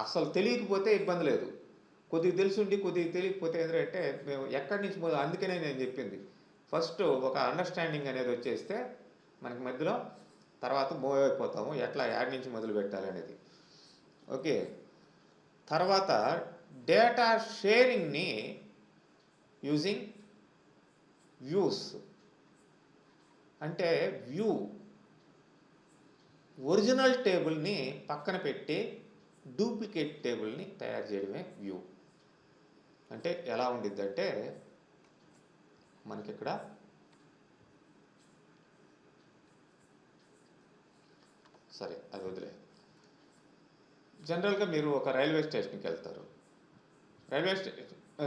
అసలు తెలియకపోతే ఇబ్బంది లేదు, కొద్దిగా తెలుసుండి కొద్దిగా తెలియకపోతే ఏంటంటే మేము ఎక్కడి నుంచి అందుకనే నేను చెప్పింది, ఫస్ట్ ఒక అండర్స్టాండింగ్ అనేది వచ్చేస్తే మనకి మధ్యలో తర్వాత మూవ్ అయిపోతాము, ఎట్లా యాడ్ నుంచి మొదలు పెట్టాలి అనేది. ఓకే, తర్వాత డేటా షేరింగ్ని యూజింగ్ వ్యూస్. అంటే వ్యూ ఒరిజినల్ టేబుల్ని పక్కన పెట్టి డూప్లికేట్ టేబుల్ని తయారు చేయడమే వ్యూ. అంటే ఎలా ఉండిద్దంటే మనకి ఇక్కడ సరే అది వదిలే. జనరల్గా మీరు ఒక రైల్వే స్టేషన్కి వెళ్తారు.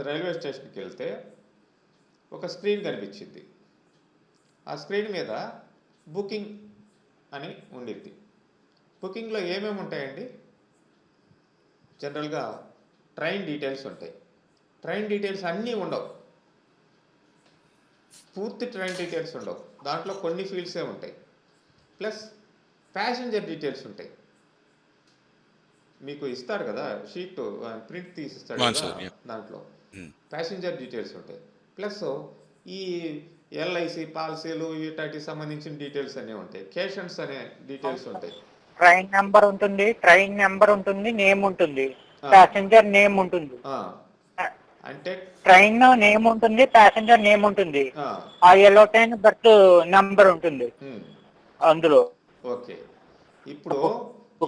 రైల్వే స్టేషన్కి వెళ్తే ఒక స్క్రీన్ కనిపించింది. ఆ స్క్రీన్ మీద బుకింగ్ అని ఉండిద్ది. బుకింగ్లో ఏమేమి ఉంటాయండి? జనరల్గా ట్రైన్ డీటెయిల్స్ ఉంటాయి. ట్రైన్ డీటెయిల్స్ అన్నీ ఉండవు, పూర్తి ట్రైన్ డీటెయిల్స్ ఉండవు, దాంట్లో కొన్ని ఫీల్డ్సే ఉంటాయి. ప్లస్ ప్యాసింజర్ డీటెయిల్స్ ఉంటాయి. మీకు ఇస్తారు కదా షీట్, ప్రింట్ తీసిస్తాడు కదా, దాంట్లో ప్యాసింజర్ డీటెయిల్స్ ఉంటాయి. ప్లస్ ఈ ఎల్ఐసి పాలసీలు వీటికి సంబంధించిన డీటెయిల్స్ అన్నీ ఉంటాయి. కేషన్స్ అనే డీటెయిల్స్ ఉంటాయి. ట్రైన్ నెంబర్ ఉంటుంది, నేమ్ ఉంటుంది, ప్యాసింజర్ నేమ్ ఉంటుంది. అంటే ట్రైన్ నేమ్ ఉంటుంది, ప్యాసింజర్ నేమ్ ఉంటుంది, ఆ ఎల్లో ట్రైన్ బర్త్ నెంబర్ ఉంటుంది అందులో. ఓకే, ఇప్పుడు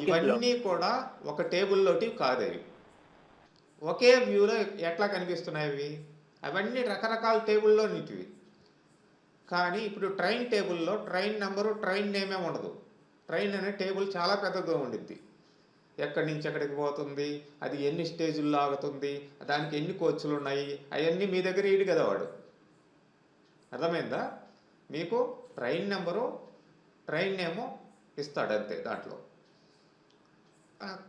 ఇవన్నీ కూడా ఒక టేబుల్లోటి కాదేవి, ఒకే వ్యూలో ఎట్లా కనిపిస్తున్నాయి అవన్నీ రకరకాల టేబుల్లో నీటివి. కానీ ఇప్పుడు ట్రైన్ టేబుల్లో ట్రైన్ నెంబరు ట్రైన్ నేమే ఉండదు. ట్రైన్ అనే టేబుల్ చాలా పెద్దగా ఉండిద్ది. ఎక్కడి నుంచి ఎక్కడికి పోతుంది, అది ఎన్ని స్టేజుల్లో ఆగుతుంది, దానికి ఎన్ని కోచ్లు ఉన్నాయి, అవన్నీ మీ దగ్గర ఇడు కదా వాడు. అర్థమైందా? మీకు ట్రైన్ నెంబరు ట్రైన్ నేమో ఇస్తాడు అంతే దాంట్లో.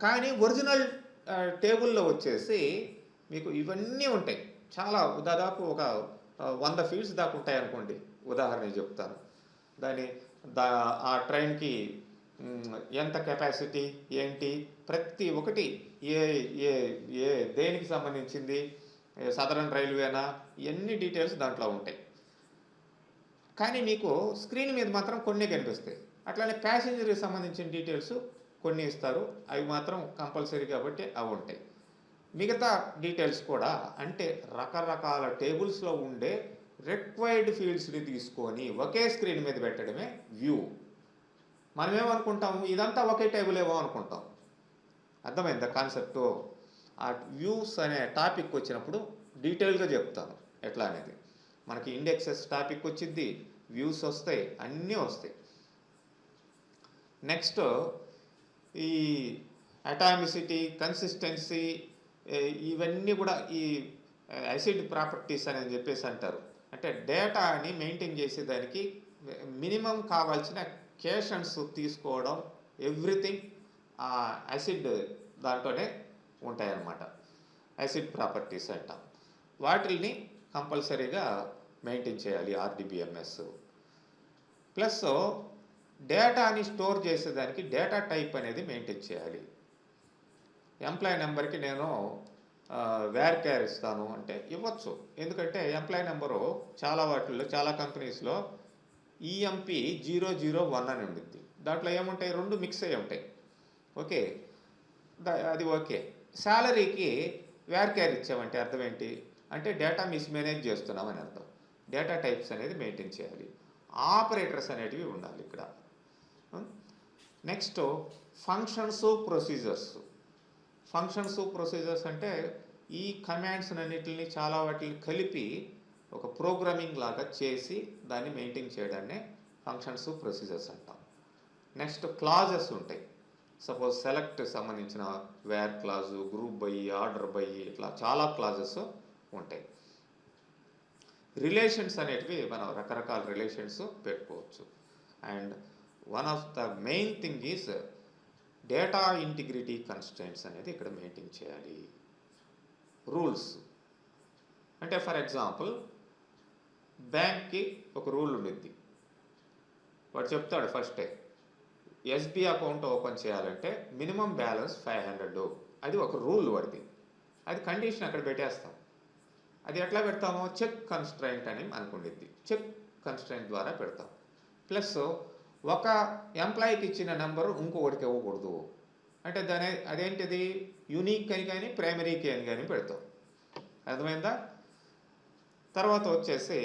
కానీ ఒరిజినల్ టేబుల్లో వచ్చేసి మీకు ఇవన్నీ ఉంటాయి. చాలా దాదాపు ఒక 100 ఫీల్డ్స్ దాకా ఉంటాయి అనుకోండి, ఉదాహరణ చెప్తాను. ఆ ట్రైన్కి ఎంత కెపాసిటీ ఏంటి, ప్రతి ఒక్కటి ఏ ఏ ఏ దేనికి సంబంధించింది, సదరన్ రైల్వేనా, ఇవన్నీ డీటెయిల్స్ దాంట్లో ఉంటాయి. కానీ మీకు స్క్రీన్ మీద మాత్రం కొన్ని కనిపిస్తాయి. అట్లానే ప్యాసింజర్కి సంబంధించిన డీటెయిల్స్ కొన్ని ఇస్తారు, అవి మాత్రం కంపల్సరీ కాబట్టి అవి ఉంటాయి. మిగతా డీటెయిల్స్ కూడా అంటే రకరకాల టేబుల్స్లో ఉండే రిక్వైర్డ్ ఫీల్డ్స్ని తీసుకొని ఒకే స్క్రీన్ మీద పెట్టడమే వ్యూ. మనమేమనుకుంటాము, ఇదంతా ఒకే టేబుల్ ఏమో అనుకుంటాం. అర్థమైందా కాన్సెప్టు? ఆ వ్యూస్ అనే టాపిక్ వచ్చినప్పుడు డీటెయిల్గా చెప్తాను ఎట్లా అనేది. మనకి ఇండెక్సెస్ టాపిక్ వచ్చింది, వ్యూస్ వస్తాయి, అన్నీ వస్తాయి. నెక్స్ట్ ఈ అటామిసిటీ, కన్సిస్టెన్సీ, ఇవన్నీ కూడా ఈ యాసిడ్ ప్రాపర్టీస్ అని చెప్పేసి అంటారు. అంటే డేటాని మెయింటైన్ చేసేదానికి మినిమం కావాల్సిన కేషన్స్ తీసుకోవడం, ఎవ్రీథింగ్ ఆ యాసిడ్ దాంట్లోనే ఉంటాయన్నమాట. యాసిడ్ ప్రాపర్టీస్ అంటాం. వాటిని కంపల్సరీగా మెయింటైన్ చేయాలి ఆర్డిబిఎంఎస్. ప్లస్ డేటాని స్టోర్ చేసేదానికి డేటా టైప్ అనేది మెయింటైన్ చేయాలి. ఎంప్లాయీ నెంబర్కి నేను వేర్ క్యార్ ఇస్తాను అంటే ఇవ్వచ్చు. ఎందుకంటే ఎంప్లాయీ నెంబరు చాలా వాటిల్లో, చాలా కంపెనీస్లో EMP 001 అని ఉండిద్ది. దాంట్లో ఏముంటాయి, రెండు మిక్స్ అయ్యి ఉంటాయి. ఓకే, అది ఓకే. శాలరీకి వేర్ క్యార్ ఇచ్చామంటే అర్థం ఏంటి అంటే డేటా మిస్మేనేజ్ చేస్తున్నామని అర్థం. డేటా టైప్స్ అనేది మెయింటైన్ చేయాలి. ఆపరేటర్స్ అనేటివి ఉండాలి ఇక్కడ. Next functions procedures. Functions procedures అంటే ఈ కమాండ్స్ అన్నిటిని చాలా వాటిని కలిపి ఒక ప్రోగ్రామింగ్ లాగా చేసి దాన్ని మెయింటైన్ చేయడాన్ని ఫంక్షన్స్ ప్రొసీజర్స్ అంటాం. నెక్స్ట్ క్లాజెస్ ఉంటాయి. సపోజ్ సెలెక్ట్ సంబంధించిన where clause, group by, order by, ఇట్లా చాలా క్లాజెస్ ఉంటాయి. రిలేషన్స్ అనేటివి మనం రకరకాల రిలేషన్స్ పెట్టుకోవచ్చు. And one of the main thing is data integrity constraints అనేది ఇక్కడ మెయింటైన్ చేయాలి. రూల్స్ అంటే ఫర్ ఎగ్జాంపుల్ బ్యాంక్కి ఒక రూల్ ఉండిద్ది. వాడు చెప్తాడు ఫస్టే ఎస్బీ అకౌంట్ ఓపెన్ చేయాలంటే మినిమం బ్యాలెన్స్ 500. అది ఒక రూల్ వాడిది. అది కండిషన్ అక్కడ పెట్టేస్తాం. అది ఎట్లా పెడతామో చెక్ కన్స్ట్రైంట్ అని అనుకుండిద్ది. చెక్ కన్స్ట్రైంట్ ద్వారా పెడతాం. ప్లస్ ఒక ఎంప్లాయీకి ఇచ్చిన నెంబరు ఇంకొకటికి ఇవ్వకూడదు అంటే అదేంటిది యూనిక్ అని కానీ ప్రైమరీకి అని కానీ పెడతాం. అర్థమైందా? తర్వాత వచ్చేసి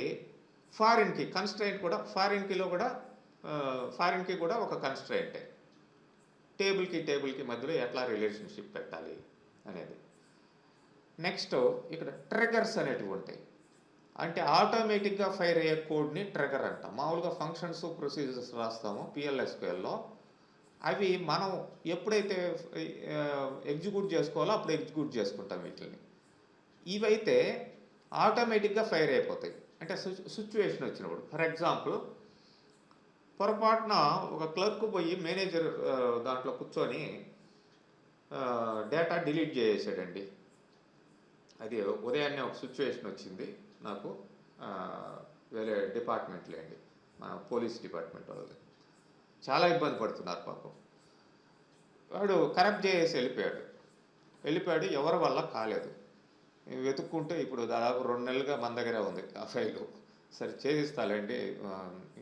ఫారిన్కి కన్స్ట్రైంట్ కూడా, ఫారిన్కి కూడా ఒక కన్స్ట్రైంటే. టేబుల్కి మధ్యలో ఎట్లా రిలేషన్షిప్ పెట్టాలి అనేది. నెక్స్ట్ ఇక్కడ ట్రిగర్స్ అనేటివి ఉంటాయి. అంటే ఆటోమేటిక్గా ఫైర్ అయ్యే కోడ్ని ట్రిగర్ అంటాం. మామూలుగా ఫంక్షన్స్ ప్రొసీజర్స్ రాస్తామో PLSQLలో అవి మనం ఎప్పుడైతే ఎగ్జిక్యూట్ చేసుకోవాలో అప్పుడు ఎగ్జిక్యూట్ చేసుకుంటాం వీటిని. ఇవైతే ఆటోమేటిక్గా ఫైర్ అయిపోతాయి. అంటే సిచ్యువేషన్ వచ్చినప్పుడు ఫర్ ఎగ్జాంపుల్ పొరపాటున ఒక క్లర్క్ పోయి మేనేజర్ దాంట్లో కూర్చొని డేటా డిలీట్ చేసేసాడండి. అది ఉదయాన్నే ఒక సిచ్యువేషన్ వచ్చింది నాకు. వేరే డిపార్ట్మెంట్లో అండి, మన పోలీస్ డిపార్ట్మెంట్ వాళ్ళది. చాలా ఇబ్బంది పడుతున్నారు పాపం. వాడు కరప్ట్ చేసి వెళ్ళిపోయాడు. ఎవరి వల్ల కాలేదు. వెతుక్కుంటే ఇప్పుడు దాదాపు 2 నెలలుగా మన దగ్గర ఉంది ఆ ఫైలు. సరే చేయిస్తానండి,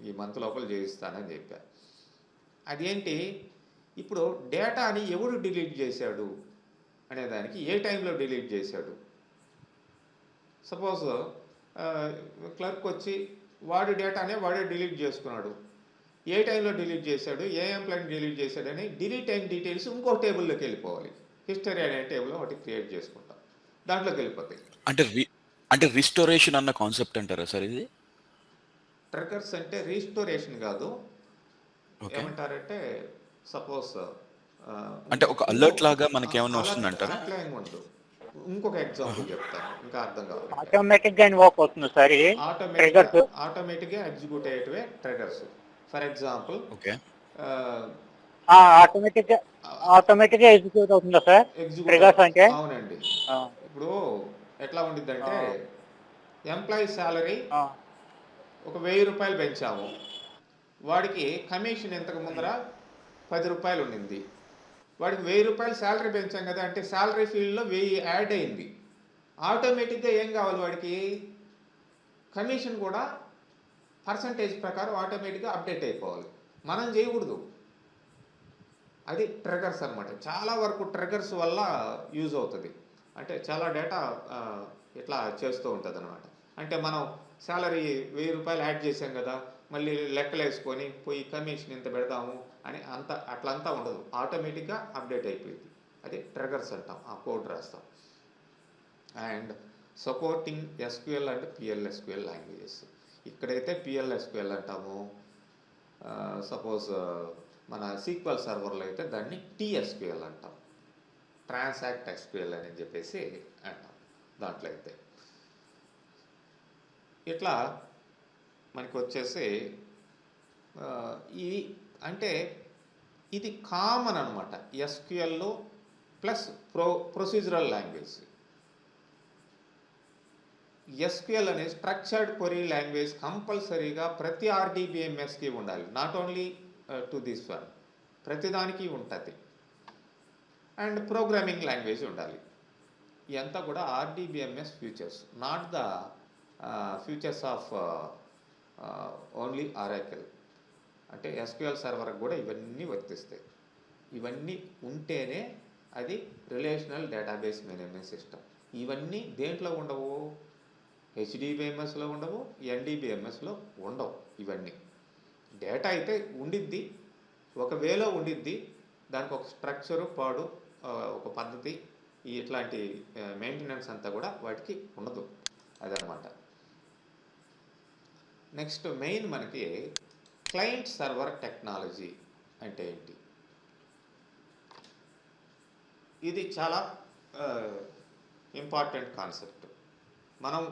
ఈ మంత్ లోపల చేయిస్తానని చెప్పా. అదేంటి ఇప్పుడు డేటాని ఎవడు డిలీట్ చేశాడు అనేదానికి ఏ టైంలో డిలీట్ చేశాడు. సపోజ్ క్లర్క్ వచ్చి వాడి డేటానే వాడే డిలీట్ చేసుకున్నాడు. ఏ టైంలో డిలీట్ చేశాడు, ఏ ఎంప్లాయీని డిలీట్ చేశాడని డిలీట్ అయిన డీటెయిల్స్ ఇంకో టేబుల్లోకి వెళ్ళిపోవాలి. హిస్టరీ అనే టేబుల్లో ఒకటి క్రియేట్ చేసుకుంటాం, దాంట్లోకి వెళ్ళిపోతాయి. అంటే రిస్టోరేషన్ అన్న కాన్సెప్ట్ అంటారా సార్ ఇది? ట్రిగర్స్ అంటే రీస్టోరేషన్ కాదు. ఏమంటారంటే సపోజ్ అంటే ఒక అలర్ట్ లాగా మనకి ఏమైనా వస్తుందంటారా? ఇంకొక ఎగ్జాంపుల్ చెప్తాను ఇంకా అర్థం కావాలి. ఆటోమేటిక్గా ఇన్వోక్ అవుతుంది సార్ ఇది. ఆటోమేటిక్గా ఎగ్జిక్యూట్ అయ్యేటివే ట్రిగర్స్. ఫర్ ఎగ్జాంపుల్ ఆటోమేటిక్గా ఎగ్జిక్యూట్ అవుతుందా సార్ ట్రిగర్స్ అంటే? అవునండి. ఇప్పుడు ఎట్లా ఉండిద్దంటే ఎంప్లాయీ శాలరీ ఒక 1000 రూపాయలు పెంచాము. వాడికి కమిషన్ ఇంతకు ముందర 10 రూపాయలు ఉండింది. వాడికి 1000 రూపాయలు శాలరీ పెంచాం కదా, అంటే శాలరీ ఫీల్డ్లో 1000 యాడ్ అయింది. ఆటోమేటిక్గా ఏం కావాలి వాడికి, కమిషన్ కూడా పర్సంటేజ్ ప్రకారం ఆటోమేటిక్గా అప్డేట్ అయిపోవాలి. మనం చేయకూడదు. అది ట్రిగర్స్ అనమాట. చాలా వరకు ట్రిగర్స్ వల్ల యూజ్ అవుతుంది. అంటే చాలా డేటా ఇట్లా చేస్తూ ఉంటుంది అనమాట. అంటే మనం శాలరీ 1000 రూపాయలు యాడ్ చేసాం కదా, మళ్ళీ లెక్కలు వేసుకొని పోయి కమిషన్ ఇంత పెడదాము అని అట్లంతా ఉండదు. ఆటోమేటిక్గా అప్డేట్ అయిపోయింది. అది ట్రిగర్స్ అంటాం. ఆ కోడ్ రాస్తాం. And supporting SQL and PLSQL languages. ఇక్కడైతే PLSQL అంటాము. సపోజ్ మన SQL సర్వర్లో అయితే దాన్ని TSQL అంటాం. ట్రాన్సాక్ట్ SQL అని చెప్పేసి అంటాం దాంట్లో అయితే. ఇట్లా మనకి వచ్చేసి ఇది అంటే ఇది కామన్ అనమాట. SQL plus procedural language. SQL అనే స్ట్రక్చర్డ్ క్వరీ లాంగ్వేజ్ కంపల్సరీగా ప్రతి RDBMSకి ఉండాలి. Not only to this one, ప్రతిదానికి ఉంటుంది. అండ్ ప్రోగ్రామింగ్ లాంగ్వేజ్ ఉండాలి. ఇదంతా కూడా RDBMS futures, not the features of only Oracle. అంటే ఎస్క్యూఎల్ సర్వర్కి కూడా ఇవన్నీ వర్తిస్తాయి. ఇవన్నీ ఉంటేనే అది రిలేషనల్ డేటాబేస్ మేనేజ్మెంట్ సిస్టమ్. ఇవన్నీ దేంట్లో ఉండవు? హెచ్డిబిఎంఎస్లో ఉండవు, ఎన్డిబిఎంఎస్లో ఉండవు. ఇవన్నీ డేటా అయితే ఉండిద్ది, ఒక వేలో ఉండిద్ది, దానికి ఒక స్ట్రక్చరు పాడు ఒక పద్ధతి ఇట్లాంటి మెయింటెనెన్స్ అంతా కూడా వాటికి ఉండదు. అదనమాట. నెక్స్ట్ మెయిన్ మనకి క్లయింట్ సర్వర్ టెక్నాలజీ అంటే ఏంటి? ఇది చాలా ఇంపార్టెంట్ కాన్సెప్ట్. మనం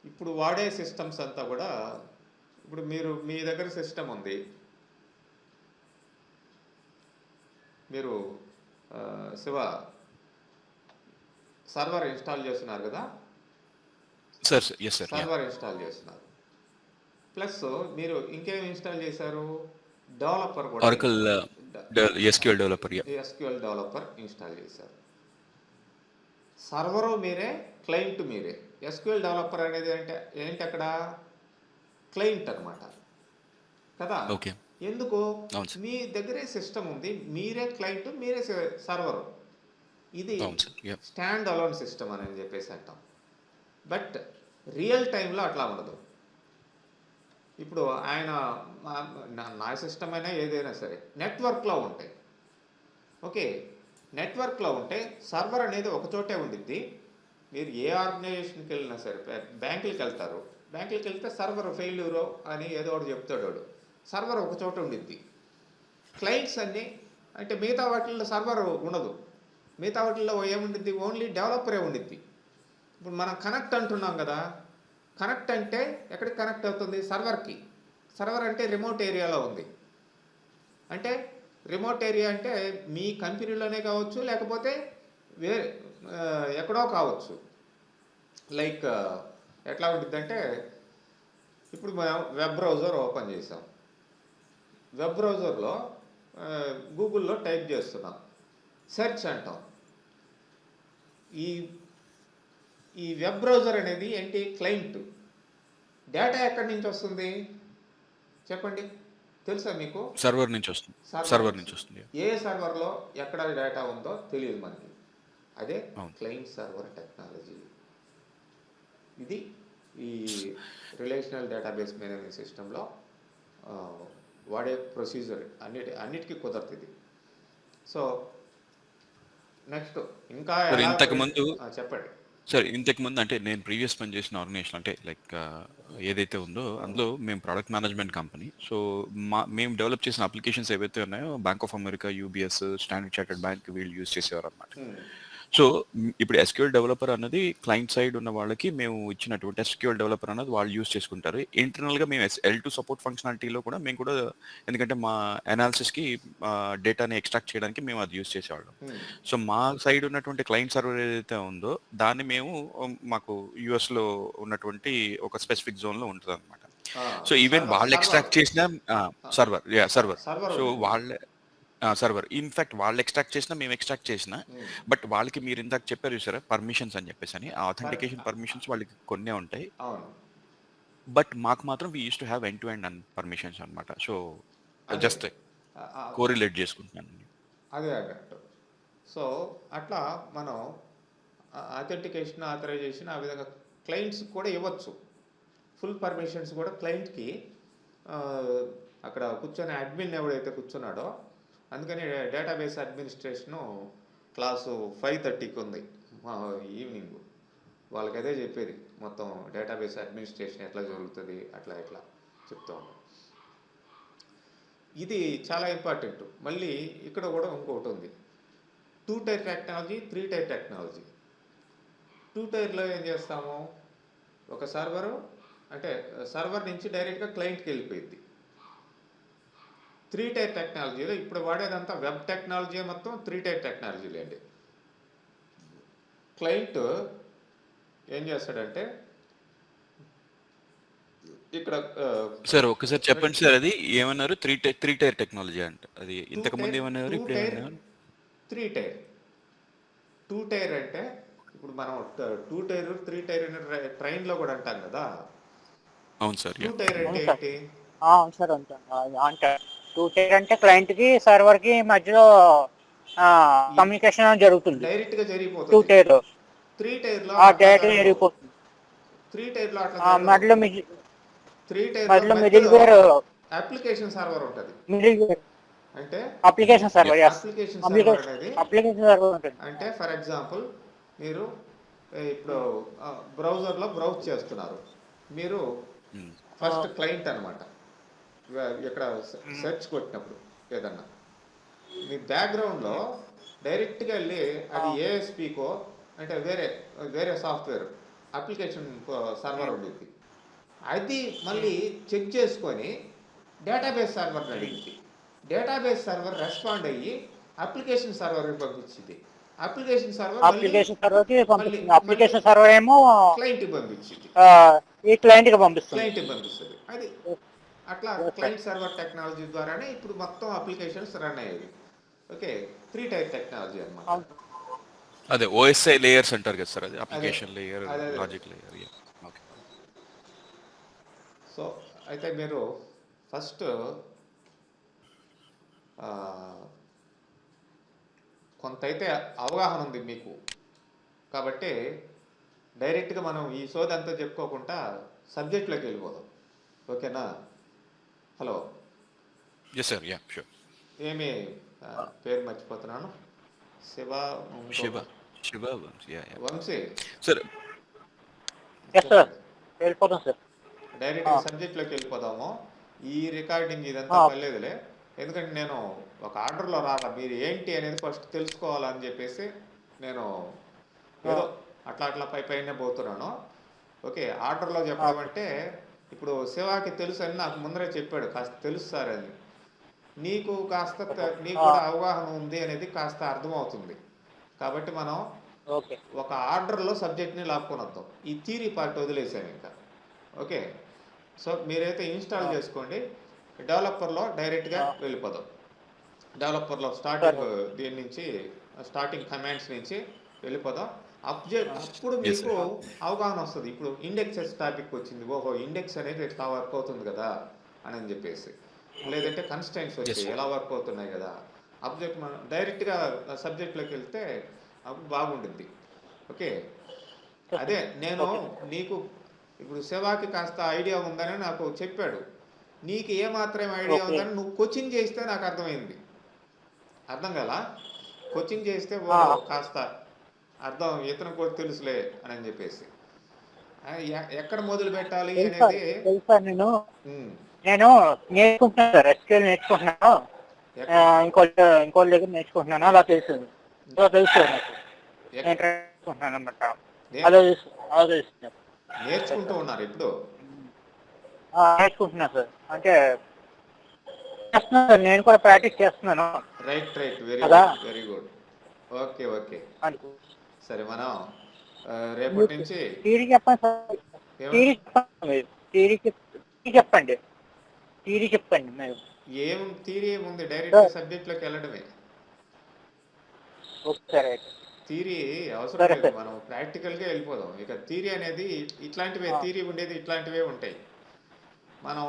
ఇప్పుడు వాడే సిస్టమ్స్ అంతా కూడా, ఇప్పుడు మీ దగ్గర సిస్టమ్ ఉంది, మీరు శివ సర్వర్ ఇన్స్టాల్ చేస్తున్నారు కదా, sir yes sir server install చేస్తున్నారు, ప్లస్ మీరు ఇంకేం ఇన్స్టాల్ చేశారు? డెవలపర్ కూడా, Oracle SQL developer SQL developer install చేశారు. సర్వరు మీరే, క్లయింట్ మీరే. ఎస్క్యూఎల్ డెవలపర్ అనేది అంటే ఏంటి? అక్కడ క్లయింట్ అనమాట కదా. ఓకే. ఎందుకు? మీ దగ్గరే సిస్టమ్ ఉంది, మీరే క్లయింట్, మీరే సర్వరు. ఇది స్టాండ్ అలోన్ సిస్టమ్ అని చెప్పేసి అంటాం. బట్ రియల్ టైంలో అట్లా ఉండదు. ఇప్పుడు ఆయన నా సిస్టమ్ అయినా ఏదైనా సరే నెట్వర్క్లో ఉంటాయి. ఓకే, నెట్వర్క్లో ఉంటే సర్వర్ అనేది ఒక చోటే ఉండిద్ది. మీరు ఏ ఆర్గనైజేషన్కి వెళ్ళినా సరే, బ్యాంకులకి వెళ్తారు, బ్యాంకులకి వెళ్తే సర్వర్ ఫెయిల్యూరో అని ఏదో ఒకటి చెప్తాడు వాడు. సర్వర్ ఒక చోట ఉండిద్ది. క్లయింట్స్ అన్నీ అంటే మిగతా వాటిల్లో సర్వర్ ఉండదు. మిగతా వాటిల్లో ఏముండిద్ది? ఓన్లీ డెవలపరే ఉండిద్ది. ఇప్పుడు మనం కనెక్ట్ అంటున్నాం కదా, కనెక్ట్ అంటే ఎక్కడికి కనెక్ట్ అవుతుంది? సర్వర్కి. సర్వర్ అంటే రిమోట్ ఏరియాలో ఉంది. అంటే రిమోట్ ఏరియా అంటే మీ కంపెనీలోనే కావచ్చు, లేకపోతే వేరే ఎక్కడో కావచ్చు. లైక్ ఎట్లా ఉంటుందంటే, ఇప్పుడు మనం వెబ్ బ్రౌజర్ ఓపెన్ చేసాం, వెబ్ బ్రౌజర్లో గూగుల్లో టైప్ చేస్తున్నాం, సెర్చ్ అంటాం. ఈ వెబ్ బ్రౌజర్ అనేది ఏంటి? క్లయింట్. డేటా ఎక్కడి నుంచి వస్తుంది చెప్పండి, తెలుసా మీకు? సర్వర్ నుంచి వస్తుంది. సర్వర్ నుంచి వస్తుంది. ఏ సర్వర్లో ఎక్కడ డేటా ఉందో తెలియదు మనకి. అదే క్లయింట్ సర్వర్ టెక్నాలజీ. ఇది ఈ రిలేషనల్ డేటాబేస్ మేనేజ్మెంట్ సిస్టంలో వాడే ప్రొసీజర్ అన్నిటికీ కుదరతుంది. సో నెక్స్ట్ ఇంకా ఇంతకుముందు చెప్పండి సార్. ఇంతకుముందు అంటే నేను ప్రీవియస్ పని చేసిన ఆర్గనైజేషన్ అంటే లైక్ ఏదైతే ఉందో అందులో మేము ప్రోడక్ట్ మేనేజ్మెంట్ కంపెనీ. సో మేము డెవలప్ చేసిన అప్లికేషన్స్ ఏవైతే ఉన్నాయో bank of America, UBS, standard chartered bank వీళ్ళు యూజ్ చేసేవారు అనమాట. సో ఇప్పుడు ఎస్క్యూఎల్ డెవలపర్ అన్నది క్లయింట్ సైడ్ ఉన్న వాళ్ళకి మేము ఇచ్చినటువంటి ఎస్క్యూఎల్ డెవలపర్ అన్నది వాళ్ళు యూజ్ చేసుకుంటారు. ఇంటర్నల్గా మేము L2 సపోర్ట్ ఫంక్షనాలిటీలో కూడా మేము కూడా, ఎందుకంటే మా అనాలిసిస్కి డేటాని ఎక్స్ట్రాక్ట్ చేయడానికి మేము అది యూజ్ చేసేవాళ్ళం. సో మా సైడ్ ఉన్నటువంటి క్లయింట్ సర్వర్ ఏదైతే ఉందో దాన్ని మేము మాకు యుఎస్లో ఉన్నటువంటి ఒక స్పెసిఫిక్ జోన్లో ఉంటుంది అనమాట. సో ఈవెన్ వాళ్ళు ఎక్స్ట్రాక్ట్ చేసిన సర్వర్ సో వాళ్ళే సర్వర్ ఇన్ఫాక్ట్ వాళ్ళు ఎక్స్ట్రాక్ట్ చేసినా మేము ఎక్స్ట్రాక్ట్ చేసిన, బట్ వాళ్ళకి మీరు ఇందాక చెప్పారు చూసారా పర్మిషన్స్ అని చెప్పేసి అని, ఆ ఆథెంటికేషన్ పర్మిషన్స్ వాళ్ళకి కొన్నే ఉంటాయి. బట్ మాకు మాత్రం we use to have end to end and permissions అనమాట. సో జస్ట్ కోరిలేట్ చేసుకుంటున్నాను అదే అన్నట్టు. సో అట్లా మనం అథెంటికేషన్, ఆథరైజేషన్ ఆ విధంగా క్లయింట్స్ కూడా ఇవ్వచ్చు. ఫుల్ పర్మిషన్స్ కూడా క్లయింట్కి అక్కడ కూర్చొని అడ్మిన్ ఎవడైతే కూర్చున్నాడో, అందుకని డేటాబేస్ అడ్మినిస్ట్రేషను క్లాసు 5:30కి ఉంది ఈవినింగ్. వాళ్ళకి అదే చెప్పేది, మొత్తం డేటాబేస్ అడ్మినిస్ట్రేషన్ ఎట్లా జరుగుతుంది అట్లా ఎట్లా చెప్తా ఉన్నాం. ఇది చాలా ఇంపార్టెంట్. మళ్ళీ ఇక్కడ కూడా ఇంకొకటి ఉంది, 2 టైర్ టెక్నాలజీ, 3 టైర్ టెక్నాలజీ. 2 టైర్లో ఏం చేస్తాము? ఒక సర్వరు అంటే సర్వర్ నుంచి డైరెక్ట్గా క్లయింట్కి వెళ్ళిపోయింది. 3 టైర్ టెక్నాలజీలో ఇప్పుడు వాడేదంతా వెబ్ టెక్నాలజీ, మొత్తం 3 టైర్ టెక్నాలజీలు అండి. క్లయింట్ ఏం చేస్తాడంటే ఇక్కడ సార్ ఒకసారి చెప్పండి సార్, అది ఏమన్నారు? 3 టైర్ టెక్నాలజీ అంట, అది ఇంతకుముందు ఏమన్నారు, ఇప్పుడు ఏమన్నారు? 3 టైర్. 2 టైర్ అంటే ఇప్పుడు మనం 2 టైర్ 3 టైర్ ట్రైన్లో కూడా అంటాం కదా. అవును సార్. 2 టైర్ అంటే ఏంటి? అవును సార్ అంతే. అంటే 2 టైర్ అంటే క్లయింట్‌కి, సర్వర్‌కి మధ్యలో కమ్యూనికేషన్ జరుగుతుంది. డైరెక్ట్గా 2 జరిగిపోతుంది. టైర్ 3 టైర్లో అట్లా డైరెక్ట్‌గా జరగవు. జరిగిపోతుంది. 3 టైర్లో అట్లా జరగదు. మధ్యలో 3 టైర్లో మధ్యలో మిడిల్ మధ్యలో వేర్ అప్లికేషన్ సర్వర్ ఉంటుంది. మిడిల్ వేర్ అంటే application server. Yes. Application server అనేది అప్లికేషన్ సర్వర్ ఉంటుంది. అంటే ఫర్ ఎగ్జాంపుల్ మీరు ఇప్పుడు బ్రౌజర్లో బ్రౌజ్ చేస్తున్నారు. మీరు ఫస్ట్ క్లయింట్ అనమాట. ఇక్కడ సెర్చ్ కొట్టినప్పుడు ఏదన్నా మీ బ్యాక్గ్రౌండ్లో డైరెక్ట్గా వెళ్ళి అది ఏఎస్పీకో అంటే వేరే సాఫ్ట్వేర్ అప్లికేషన్ సర్వర్ ఉంటుంది. అది మళ్ళీ చెక్ చేసుకొని డేటాబేస్ సర్వర్ని అడిగింది. డేటాబేస్ సర్వర్ రెస్పాండ్ అయ్యి అప్లికేషన్ సర్వర్కి పంపించింది. అప్లికేషన్ సర్వర్ అప్లికేషన్ సర్వర్ ఏమో క్లయింట్కి పంపించింది. ఈ క్లయింట్కి పంపిస్తుంది. అది అట్లా క్లయింట్ సర్వర్ టెక్నాలజీ ద్వారానే ఇప్పుడు మొత్తం అప్లికేషన్స్ రన్ అయ్యేవి. ఓకే, 3 టైర్ టెక్నాలజీ అన్నమాట. అదే ఓఎస్ఐ లేయర్స్ అంటారు కదా సార్, అది application layer, logic layer. Okay. So అయితే మీరు ఫస్ట్ కొంత అయితే అవగాహన ఉంది మీకు కాబట్టి డైరెక్ట్గా మనం ఈ సోది అంతా చెప్పుకోకుండా సబ్జెక్ట్లోకి వెళ్ళిపోదాం. ఓకేనా? Hello. Yes sir. Ya sure. ఏమి పేరు మర్చిపోతున్నాను. శివ వంశీ సార్. వెళ్ళిపోతాం సార్. డైరెక్ట్గా సబ్జెక్ట్లోకి వెళ్ళిపోదాము. ఈ రికార్డింగ్ ఇదంతా పర్లేదులే, ఎందుకంటే నేను ఒక ఆర్డర్లో రాలా. మీరు ఏంటి అనేది ఫస్ట్ తెలుసుకోవాలని చెప్పేసి నేను ఏదో అట్లా పైనే పోతున్నాను. ఓకే, ఆర్డర్లో చెప్పడం అంటే ఇప్పుడు శివాకి తెలుసు అని నాకు ముందరే చెప్పాడు, కాస్త తెలుసు సార్ అని. నీకు కాస్త నీకు కూడా అవగాహన ఉంది అనేది కాస్త అర్థమవుతుంది. కాబట్టి మనం ఒక ఆర్డర్లో సబ్జెక్ట్ని లాక్కొని వద్దాం. ఈ థియరీ పార్ట్ వదిలేసాను ఇంకా. ఓకే, సో మీరైతే ఇన్స్టాల్ చేసుకోండి. డెవలపర్లో డైరెక్ట్గా వెళ్ళిపోదాం. డెవలపర్లో స్టార్టింగ్ దీని నుంచి స్టార్టింగ్ కమాండ్స్ నుంచి వెళ్ళిపోదాం. అప్పుడు మీకు అవగాహన వస్తుంది. ఇప్పుడు ఇండెక్సెస్ టాపిక్ వచ్చింది, ఓహో ఇండెక్స్ అనేది ఎట్లా వర్క్ అవుతుంది కదా అని చెప్పేసి, లేదంటే కన్స్టెంట్స్ వచ్చి ఎలా వర్క్ అవుతున్నాయి కదా. అబ్జెక్ట్ మనం డైరెక్ట్గా సబ్జెక్ట్లోకి వెళ్తే అప్పుడు బాగుంటుంది. ఓకే, అదే నేను నీకు ఇప్పుడు శివాకి కాస్త ఐడియా ఉందని నాకు చెప్పాడు. నీకు ఏమాత్రం ఐడియా ఉందని నువ్వు కోచింగ్ చేస్తే నాకు అర్థమైంది. అర్థం కదా? కోచింగ్ చేస్తే కాస్త అర్థం ఇతను కూడా తెలుసులే అని చెప్పేసి ఎక్కడ మొదలు పెట్టాలి అనేది నేను నేర్చుకుంటున్నాను సార్. ఎస్క్యూఎల్ నేర్చుకుంటున్నాను, ఇంకో దగ్గర నేర్చుకుంటున్నాను. అలా తెలుసు నేర్చుకుంటున్నాను అనమాట. నేర్చుకుంటూ ఉన్నారు ఇప్పుడు. నేర్చుకుంటున్నా సార్. అంటే చేస్తున్నాను, నేను కూడా ప్రాక్టీస్ చేస్తున్నాను. Right very good. ఓకే సరే, మనం రేపటి నుంచి థియరీ చెప్పండి సార్. థియరీ చెప్పండి. ఏం థియరీ ఏముంది, డైరెక్ట్ సబ్జెక్ట్లోకి వెళ్ళడమే. థియరీ అవసరం లేదు, మనం ప్రాక్టికల్గా వెళ్ళిపోదాం. ఇక థియరీ అనేది ఇట్లాంటివే, థియరీ ఉండేది ఇట్లాంటివే ఉంటాయి. మనం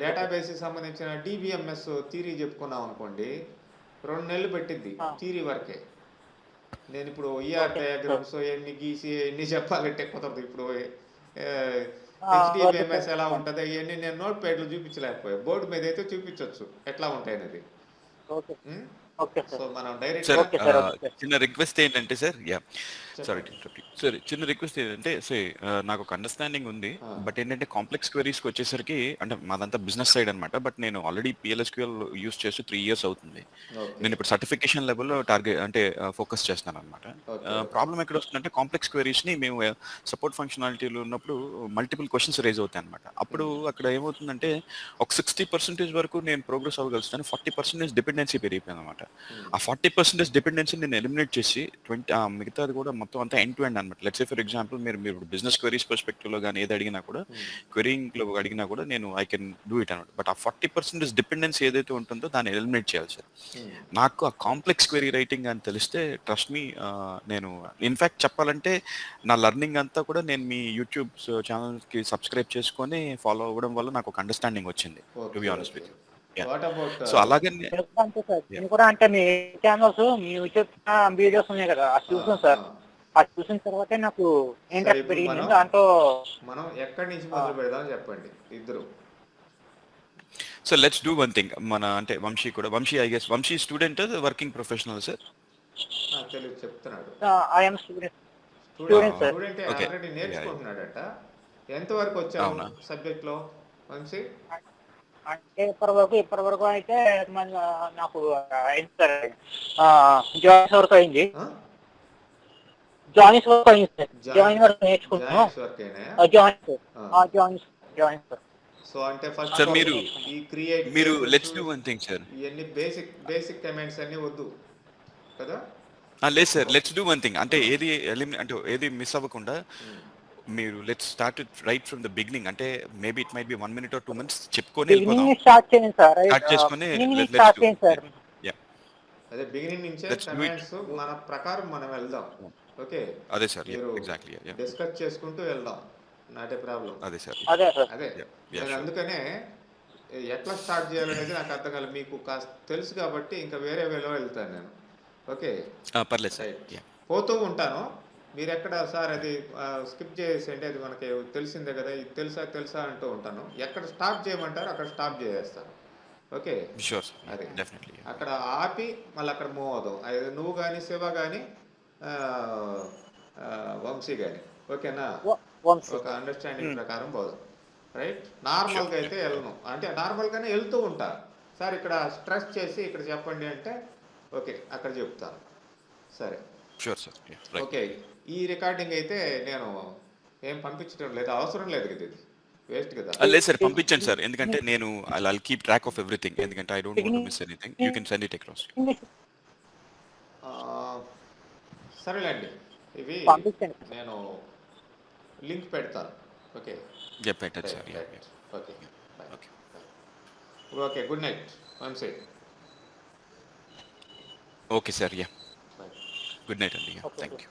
డేటాబేస్కి సంబంధించిన డిబిఎంఎస్ థియరీ చెప్పుకున్నాం అనుకోండి, 2 నెలలు పెట్టిద్ది థియరీ వరకే. నేను ఇప్పుడు ఈఆర్ డయాగ్రామ్స్ ఎన్ని గీసి ఎన్ని చెప్పాలంటే కుదరదు. ఇప్పుడు హెచ్డిబిఎంఎస్ ఎలా ఉంటుంది ఇవన్నీ నేను నోట్ ప్యాడ్లో చూపించలేకపోయా. బోర్డు మీద అయితే చూపించవచ్చు ఎట్లా ఉంటాయి అనేది. సో మనం డైరెక్ట్ చిన్న రిక్వెస్ట్ ఏంటంటే సార్, చిన్న రిక్వెస్ట్ ఏంటంటే నాకు ఒక అండర్స్టాండింగ్ ఉంది, బట్ ఏంటంటే కాంప్లెక్స్ క్వెరీస్కి వచ్చేసరికి అంటే మాదంతా బిజినెస్ సైడ్ అనమాట. బట్ నేను ఆల్రెడీ పిఎల్ఎస్క్యూఎల్ యూస్ చేసి 3 years అవుతుంది. నేను ఇప్పుడు సర్టిఫికేషన్ లెవెల్లో టార్గెట్ అంటే ఫోకస్ చేస్తున్నాను అనమాట. ప్రాబ్లం ఎక్కడ వస్తుందంటే కాంప్లెక్స్ క్వెరీస్ని మేము సపోర్ట్ ఫంక్షనాలిటీలో ఉన్నప్పుడు మల్టిపుల్ క్వశ్చన్స్ రేజ్ అవుతాయి అనమాట. అప్పుడు అక్కడ ఏమవుతుందంటే ఒక 60% వరకు నేను ప్రోగ్రెస్ అవ్వగలుగుతాను, 40% డిపెండెన్సీ పెరిగిపోయింది అనమాట. ఆ 40% డిపెండెన్సీ నేను ఎలిమినేట్ చేసి మిగతాది కూడా మొత్తం అంతా ఎండ్ టు ఎండ్ అనమాట. లెట్స్ సే ఫర్ ఎగ్జాంపుల్ మీరు బిజినెస్ క్వెరీస్ పర్స్పెక్టివ్లో కానీ ఏది అడిగినా కూడా, క్వెరీయింగ్లో అడిగినా కూడా నేను ఐ కెన్ డూ ఇట్ అనమాట. బట్ ఆ 40% డిపెండెన్సీ ఏదైతే ఉంటుందో దాన్ని ఎలిమినేట్ చేయాలి సార్. నాకు ఆ కాంప్లెక్స్ క్వెరీ రైటింగ్ అని తెలిస్తే ట్రస్ట్ మీ, నేను ఇన్ఫ్యాక్ట్ చెప్పాలంటే నా లెర్నింగ్ అంతా కూడా నేను మీ యూట్యూబ్ ఛానల్కి సబ్స్క్రైబ్ చేసుకొని ఫాలో అవ్వడం వల్ల నాకు ఒక అండర్స్టాండింగ్ వచ్చింది, to be honest with you. What about so అలాగే నేను కూడా అంతే సార్. నేను కూడా అంటే మీ ఛానల్స్, మీ యూట్యూబ్ వీడియోస్ ఉన్నాయి కదా, అది చూసాను సార్. అది చూసిన తర్వాతే నాకు ఇంట్రెస్ట్ పెరిగింది దాంట్లో. మనం ఎక్కడి నుంచి మొదలు పెడదాం చెప్పండి ఇద్దరు. So let's do one thing. మన అంటే Vamshi I guess Vamshi student working professional sir? తెలియదు చెప్తున్నాడు. I'm student sir. Student already నేర్చుకుంటున్నాడట. ఎంత వరకు వచ్చావు సబ్జెక్ట్ లో వంశీ? అంటే ఇప్పటి వరకు అయితే నాకు అయింది సార్, జాయిన్స్ వరకు అయింది. జాయిన్స్ వరకు అయింది సార్. జాయిన్ వరకు నేర్చుకుంటున్నాం. Joins sir. సో అంటే ఫస్ట్ సార్ మీరు let's do one thing sir. ఇవన్నీ బేసిక్ కమెంట్స్ అన్ని వద్దు కదా? లేదు sir, let's do one thing. అంటే ఏది మిస్ అవ్వకుండా మీరు let's start it right from the beginning. అంటే maybe it might be 1 minute or 2 minutes చెప్పుకొని వెళ్ళిపోదాం. స్టార్ట్ చేయండి సార్. స్టార్ట్ చేసుకొని అదే బిగినింగ్ నుంచే కమెంట్స్ మన ప్రకారం మనం వెళ్దాం. ఓకే అదే సార్, ఎగ్జాక్ట్లీ డిస్కస్ చేసుకుంటూ వెళ్దాం. Not a problem. అదే సార్ అదే నేను అందుకనే ఎట్లా స్టార్ట్ చేయాలనేది నాకు అర్థం కాలేదు. మీకు కాస్త తెలుసు కాబట్టి ఇంకా వేరే వేలో వెళ్తాను నేను. ఓకే పర్లేదు సార్. పోతూ ఉంటాను. మీరు ఎక్కడ సార్ అది స్కిప్ చేసేయండి, అది మనకి తెలిసిందే కదా, ఇది తెలుసా అంటూ ఉంటాను. ఎక్కడ స్టాప్ చేయమంటారు అక్కడ స్టాప్ చేసేస్తాను. ఓకే అది అక్కడ ఆపి మళ్ళీ అక్కడ మూవ్ అవుదాం. అది నువ్వు కానీ శివ కానీ వంశీ కానీ. ఓకేనా? ఒక అండర్స్టాండింగ్ ప్రకారం పోదాం. రైట్? నార్మల్గా అయితే వెళ్ళను, అంటే నార్మల్గానే వెళ్తూ ఉంటా. సార్ ఇక్కడ స్ట్రెస్ చేసి ఇక్కడ చెప్పండి అంటే ఓకే అక్కడ చెప్తాను. సరే ఓకే. ఈ రికార్డింగ్ అయితే నేను ఏం పంపించడం లేదు, అవసరం లేదు కదా, ఇది వేస్ట్ కదా. లేదు సార్, పంపించండి సార్. ఎందుకంటే నేను I'll keep track of everything. ఎందుకంటే I don't want to miss anything. You can send it across. సరేలేండి, ఇవి నేను లింక్ పెడతాను. ఓకే పెట్టండి sir. Okay good night Vamshi. Okay sir, good night అండి. Thank you.